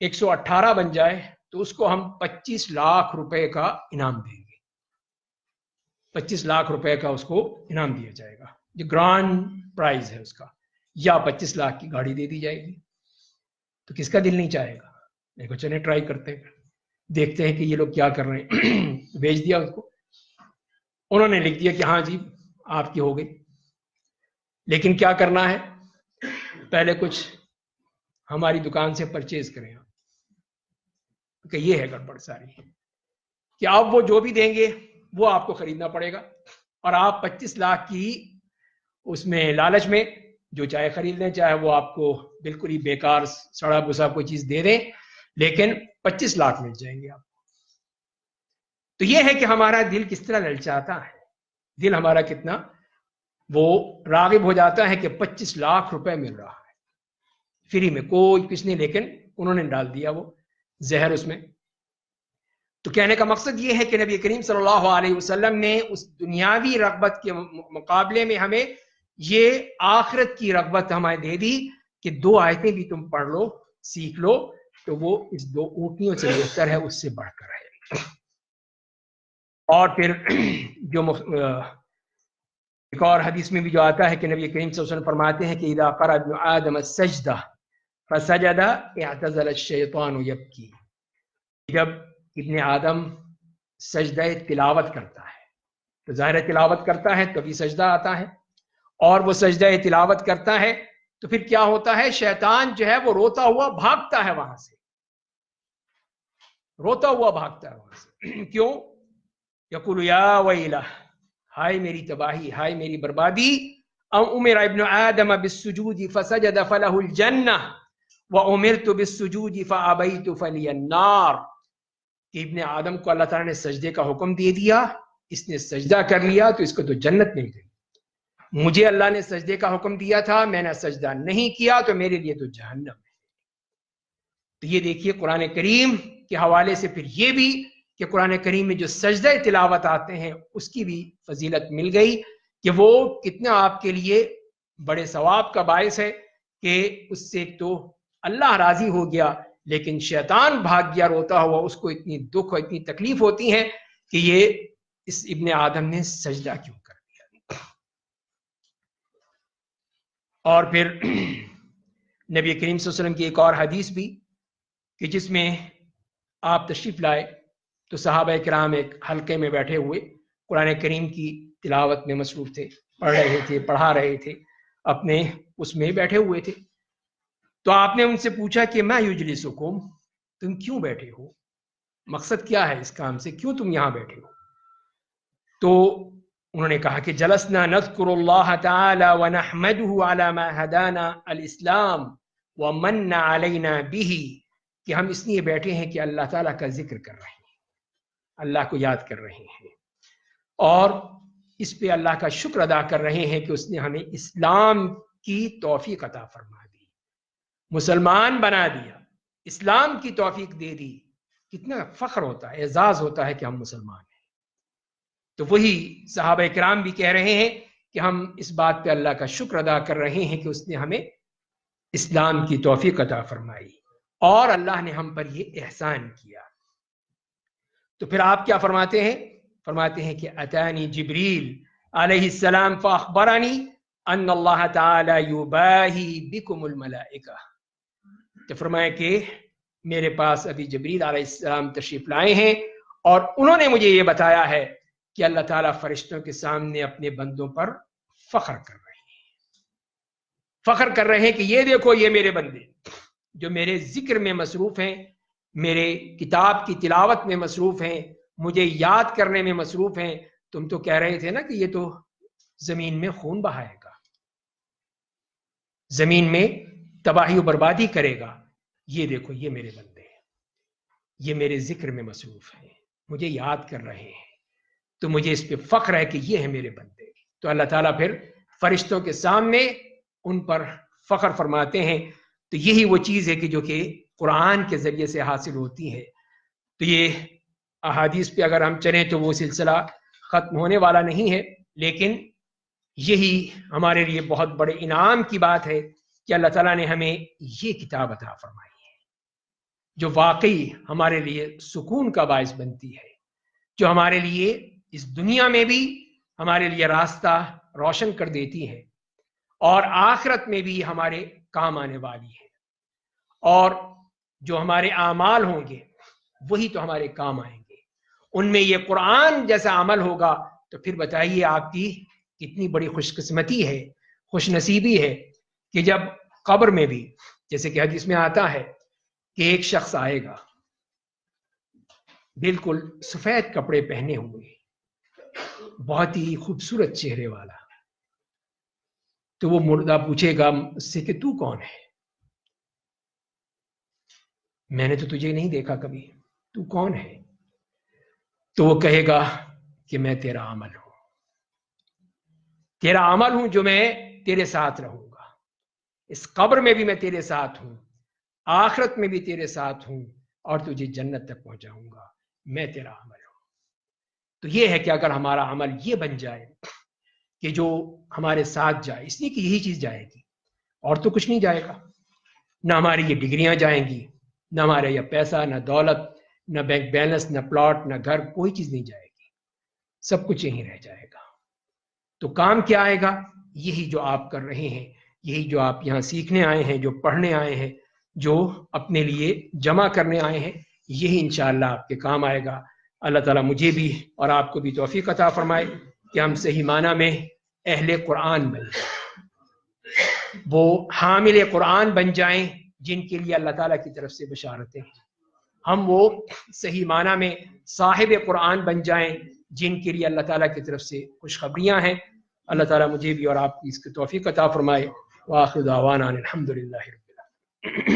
118 بن جائے تو اس کو ہم 25 لاکھ روپے کا انعام دیں گے. 25 لاکھ روپے کا اس کو انعام دیا جائے گا، جو گرانڈ پرائز ہے اس کا، یا 25 لاکھ کی گاڑی دے دی جائے گی. تو کس کا دل نہیں چاہے گا؟ دیکھو چلیں ٹرائی کرتے ہیں، دیکھتے ہیں کہ یہ لوگ کیا کر رہے ہیں. بھیج دیا اس کو، انہوں نے لکھ دیا کہ ہاں جی آپ کی ہو گئی. لیکن کیا کرنا ہے؟ پہلے کچھ ہماری دکان سے پرچیز کریں آپ، کہ یہ ہے گڑبڑ ساری کہ آپ وہ جو بھی دیں گے وہ آپ کو خریدنا پڑے گا، اور آپ 25 لاکھ کی اس میں لالچ میں جو چاہے خرید لیں، چاہے وہ آپ کو بالکل ہی بیکار سڑا بسا کوئی چیز دے دیں، لیکن 25 لاکھ مل جائیں گے آپ کو. تو یہ ہے کہ ہمارا دل کس طرح للچاتا ہے، دل ہمارا کتنا وہ راغب ہو جاتا ہے کہ 25 لاکھ روپے مل رہا ہے فری میں، کوئی کچھ نہیں، لیکن انہوں نے ڈال دیا وہ زہر اس میں. تو کہنے کا مقصد یہ ہے کہ نبی کریم صلی اللہ علیہ وسلم نے اس دنیاوی رغبت کے مقابلے میں ہمیں یہ آخرت کی رغبت ہمیں دے دی کہ 2 آیتیں بھی تم پڑھ لو، سیکھ لو، تو وہ اس 2 اونٹنیوں سے بہتر ہے، اس سے بڑھ کر ہے. اور پھر جو ایک اور حدیث میں بھی جو آتا ہے کہ نبی کریم صلی اللہ علیہ وسلم فرماتے ہیں کہ اذا قرأ ابن آدم السجدہ فسجد اعتزل الشیطان یبکی، جب ابن آدم سجدہ تلاوت کرتا ہے تو ظاہر تلاوت کرتا ہے تبھی سجدہ آتا ہے، اور وہ سجدہ تلاوت کرتا ہے تو پھر کیا ہوتا ہے؟ شیطان جو ہے وہ روتا ہوا بھاگتا ہے وہاں سے، روتا ہوا بھاگتا ہے وہاں سے. کیوں؟ یقول یا ویلہ، ہائے میری تباہی، ہائے میری بربادی. امر ابن آدم بالسجود فسجد فلہ الجنہ وامرت بالسجود فابیت فلی النار، کہ ابن آدم کو اللہ تعالیٰ نے سجدے کا حکم دے دیا، اس نے سجدہ کر لیا تو اس کو تو جنت مل گئی. مجھے اللہ نے سجدے کا حکم دیا تھا، میں نے سجدہ نہیں کیا تو میرے لیے تو جہنم ہے. تو یہ دیکھیے قرآن کریم کے حوالے سے پھر یہ بھی کہ قرآن کریم میں جو سجدہ تلاوت آتے ہیں اس کی بھی فضیلت مل گئی کہ وہ کتنا آپ کے لیے بڑے ثواب کا باعث ہے کہ اس سے تو اللہ راضی ہو گیا، لیکن شیطان بھاگ گیا روتا ہوا، اس کو اتنی دکھ اور اتنی تکلیف ہوتی ہے کہ یہ اس ابن آدم نے سجدہ کیوں کر دیا. اور پھر نبی کریم صلی اللہ علیہ وسلم کی ایک اور حدیث بھی کہ جس میں آپ تشریف لائے تو صحابہ کرام ایک حلقے میں بیٹھے ہوئے قرآن کریم کی تلاوت میں مصروف تھے، پڑھ رہے تھے، پڑھا رہے تھے، اپنے اس میں بیٹھے ہوئے تھے. تو آپ نے ان سے پوچھا کہ ما یجلسکم، تم کیوں بیٹھے ہو، مقصد کیا ہے اس کام سے، کیوں تم یہاں بیٹھے ہو؟ تو انہوں نے کہا کہ جلسنا نذکر اللہ تعالی ونحمده على ما هدانا الاسلام ومن علینا به، کہ ہم اس لیے بیٹھے ہیں کہ اللہ تعالیٰ کا ذکر کر رہے ہیں، اللہ کو یاد کر رہے ہیں، اور اس پہ اللہ کا شکر ادا کر رہے ہیں کہ اس نے ہمیں اسلام کی توفیق عطا فرما دی، مسلمان بنا دیا، اسلام کی توفیق دے دی. کتنا فخر ہوتا ہے، اعزاز ہوتا ہے کہ ہم مسلمان ہیں. تو وہی صحابہ کرام بھی کہہ رہے ہیں کہ ہم اس بات پہ اللہ کا شکر ادا کر رہے ہیں کہ اس نے ہمیں اسلام کی توفیق عطا فرمائی اور اللہ نے ہم پر یہ احسان کیا. تو پھر آپ کیا فرماتے ہیں؟ فرماتے ہیں کہ اتانی جبریل علیہ السلام فاخبرنی ان اللہ تعالی یباہی بکم الملائکہ. تو فرمایا کہ میرے پاس ابھی جبریل علیہ السلام تشریف لائے ہیں اور انہوں نے مجھے یہ بتایا ہے کہ اللہ تعالیٰ فرشتوں کے سامنے اپنے بندوں پر فخر کر رہے ہیں. فخر کر رہے ہیں کہ یہ دیکھو یہ میرے بندے جو میرے ذکر میں مصروف ہیں، میرے کتاب کی تلاوت میں مصروف ہیں، مجھے یاد کرنے میں مصروف ہیں. تم تو کہہ رہے تھے نا کہ یہ تو زمین میں خون بہائے گا، زمین میں تباہی و بربادی کرے گا. یہ دیکھو یہ میرے بندے ہیں، یہ میرے ذکر میں مصروف ہیں، مجھے یاد کر رہے ہیں، تو مجھے اس پہ فخر ہے کہ یہ ہے میرے بندے. تو اللہ تعالیٰ پھر فرشتوں کے سامنے ان پر فخر فرماتے ہیں. تو یہی وہ چیز ہے کہ جو کہ قرآن کے ذریعے سے حاصل ہوتی ہے. تو یہ احادیث پہ اگر ہم چلیں تو وہ سلسلہ ختم ہونے والا نہیں ہے، لیکن یہی ہمارے لیے بہت بڑے انعام کی بات ہے کہ اللہ تعالیٰ نے ہمیں یہ کتاب عطا فرمائی ہے جو واقعی ہمارے لیے سکون کا باعث بنتی ہے، جو ہمارے لیے اس دنیا میں بھی ہمارے لیے راستہ روشن کر دیتی ہے اور آخرت میں بھی ہمارے کام آنے والی ہے. اور جو ہمارے اعمال ہوں گے وہی تو ہمارے کام آئیں گے. ان میں یہ قرآن جیسا عمل ہوگا تو پھر بتائیے آپ کی کتنی بڑی خوش قسمتی ہے، خوش نصیبی ہے کہ جب قبر میں بھی، جیسے کہ حدیث میں آتا ہے کہ ایک شخص آئے گا بالکل سفید کپڑے پہنے ہوئے، بہت ہی خوبصورت چہرے والا. تو وہ مردہ پوچھے گا اس سے کہ تو کون ہے؟ میں نے تو تجھے نہیں دیکھا کبھی، تو کون ہے؟ تو وہ کہے گا کہ میں تیرا عمل ہوں، تیرا عمل ہوں جو میں تیرے ساتھ رہوں گا. اس قبر میں بھی میں تیرے ساتھ ہوں، آخرت میں بھی تیرے ساتھ ہوں، اور تجھے جنت تک پہنچاؤں گا. میں تیرا عمل ہوں. تو یہ ہے کہ اگر ہمارا عمل یہ بن جائے کہ جو ہمارے ساتھ جائے، اس لیے کہ یہی چیز جائے گی اور تو کچھ نہیں جائے گا. نہ ہماری یہ ڈگریاں جائیں گی، نہ ہمارا یہ پیسہ، نہ دولت، نہ بینک بیلنس، نہ پلاٹ، نہ گھر، کوئی چیز نہیں جائے گی، سب کچھ یہیں رہ جائے گا. تو کام کیا آئے گا؟ یہی جو آپ کر رہے ہیں، یہی جو آپ یہاں سیکھنے آئے ہیں، جو پڑھنے آئے ہیں، جو اپنے لیے جمع کرنے آئے ہیں، یہی انشاءاللہ آپ کے کام آئے گا. اللہ تعالیٰ مجھے بھی اور آپ کو بھی توفیق عطا فرمائے کہ ہم صحیح معنی میں اہل قرآن بن جائیں، وہ حامل قرآن بن جائیں جن کے لیے اللہ تعالیٰ کی طرف سے بشارتیں ہیں. ہم وہ صحیح معنی میں صاحب قرآن بن جائیں جن کے لیے اللہ تعالیٰ کی طرف سے خوشخبریاں ہیں. اللہ تعالیٰ مجھے بھی اور آپ کی اس کی توفیق عطا فرمائے. وآخر دعوانا الحمد للہ رب العالمین.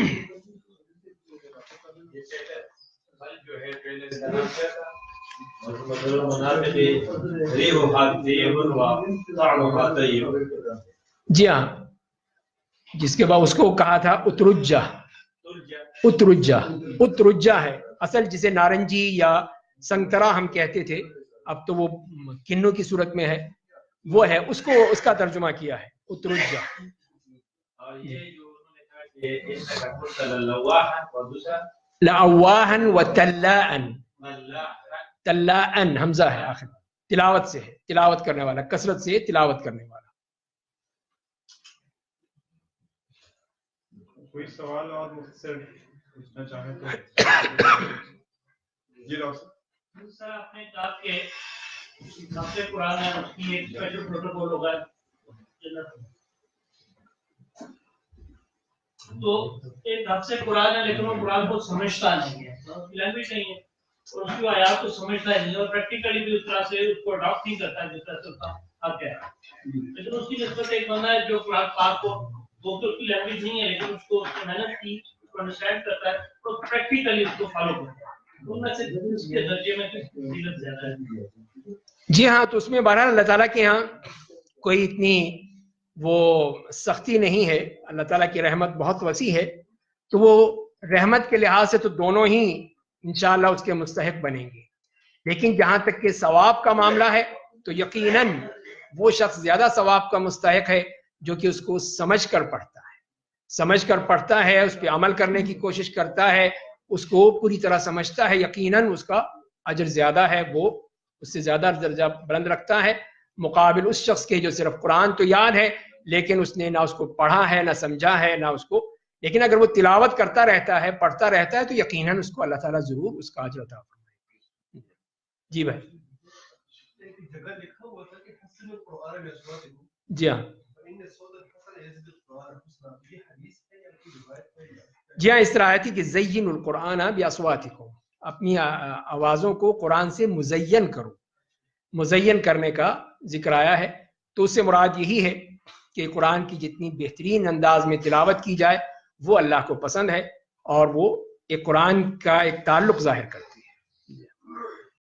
جی ہاں، جس کے بعد اس کو کہا تھا اترجہ. اترجہ اترجہ ہے اصل، جسے نارنجی یا سنگترا ہم کہتے تھے، اب تو وہ کنو کی صورت میں ہے، وہ ہے، اس کو اس کا ترجمہ کیا ہے اترجہ. لأواہن و تلاءن، تلاءن حمزہ ہے آخر، تلاوت سے ہے، تلاوت کرنے والا، کثرت سے تلاوت کرنے والا. کوئی سوال اور مختصر پوچھنا چاہیں تو جی ڈاکٹر سر. آپ نے کہا کہ حفظ قرآن ہے، اس کی ایک اسپیشل پروٹوکول ہوگا، تو ایک حفظ قرآن ہے لیکن وہ قرآن کو سمجھتا نہیں ہے، اس کی لینگویج نہیں ہے اور اس کی آیات کو سمجھتا نہیں اور پریکٹیکلی بھی اس طرح سے اس کو اڈاپٹ نہیں کرتا جس طرح سے اس کا حق ہے. لیکن اس کی نسبت ایک بندہ ہے جو قرآن پاک کو، وہ تو اس کی لینگویج نہیں ہے لیکن اس کو محنت کی، اس کو انڈرسٹینڈ کرتا ہے اور پریکٹیکلی اس کو فالو کرتا ہے. ان میں سے اس کے درجے میں کس فضیلت زیادہ ہے؟ جی ہاں، تو اس میں بہرحال اللہ تعالیٰ کے ہاں کوئی اتنی وہ سختی نہیں ہے. اللہ تعالیٰ کی رحمت بہت وسیع ہے، تو وہ رحمت کے لحاظ سے تو دونوں ہی انشاءاللہ اس کے مستحق بنیں گے. لیکن جہاں تک کہ ثواب کا معاملہ ہے تو یقیناً وہ شخص زیادہ ثواب کا مستحق ہے جو کہ اس کو سمجھ کر پڑھتا ہے، سمجھ کر پڑھتا ہے، اس پہ عمل کرنے کی کوشش کرتا ہے، اس کو پوری طرح سمجھتا ہے. یقیناً اس کا اجر زیادہ ہے، وہ اس سے زیادہ درجہ بلند رکھتا ہے مقابل اس شخص کے جو صرف قرآن تو یاد ہے لیکن اس نے نہ اس کو پڑھا ہے، نہ سمجھا ہے، نہ اس کو، لیکن اگر وہ تلاوت کرتا رہتا ہے، پڑھتا رہتا ہے، تو یقیناً اس کو اللہ تعالیٰ ضرور اس کا اجر عطا فرمائے گا۔ جی بھائی، جگہ لکھا ہوا تھا کہ حسن القرآن بأصواتکم، جی ہاں، فإن الصوت الحسن يزيد القرآن حسنا، یہ حدیث ہے یا کوئی روایت ہے؟ جی ہاں، اس طرح آتی کہ زین القرآن بأصواتکم، اپنی آوازوں کو قرآن سے مزین کرو، مزین کرنے کا ذکر آیا ہے، تو اس سے مراد یہی ہے کہ قرآن کی جتنی بہترین انداز میں تلاوت کی جائے وہ اللہ کو پسند ہے، اور وہ ایک قرآن کا ایک تعلق ظاہر کرتا ہے۔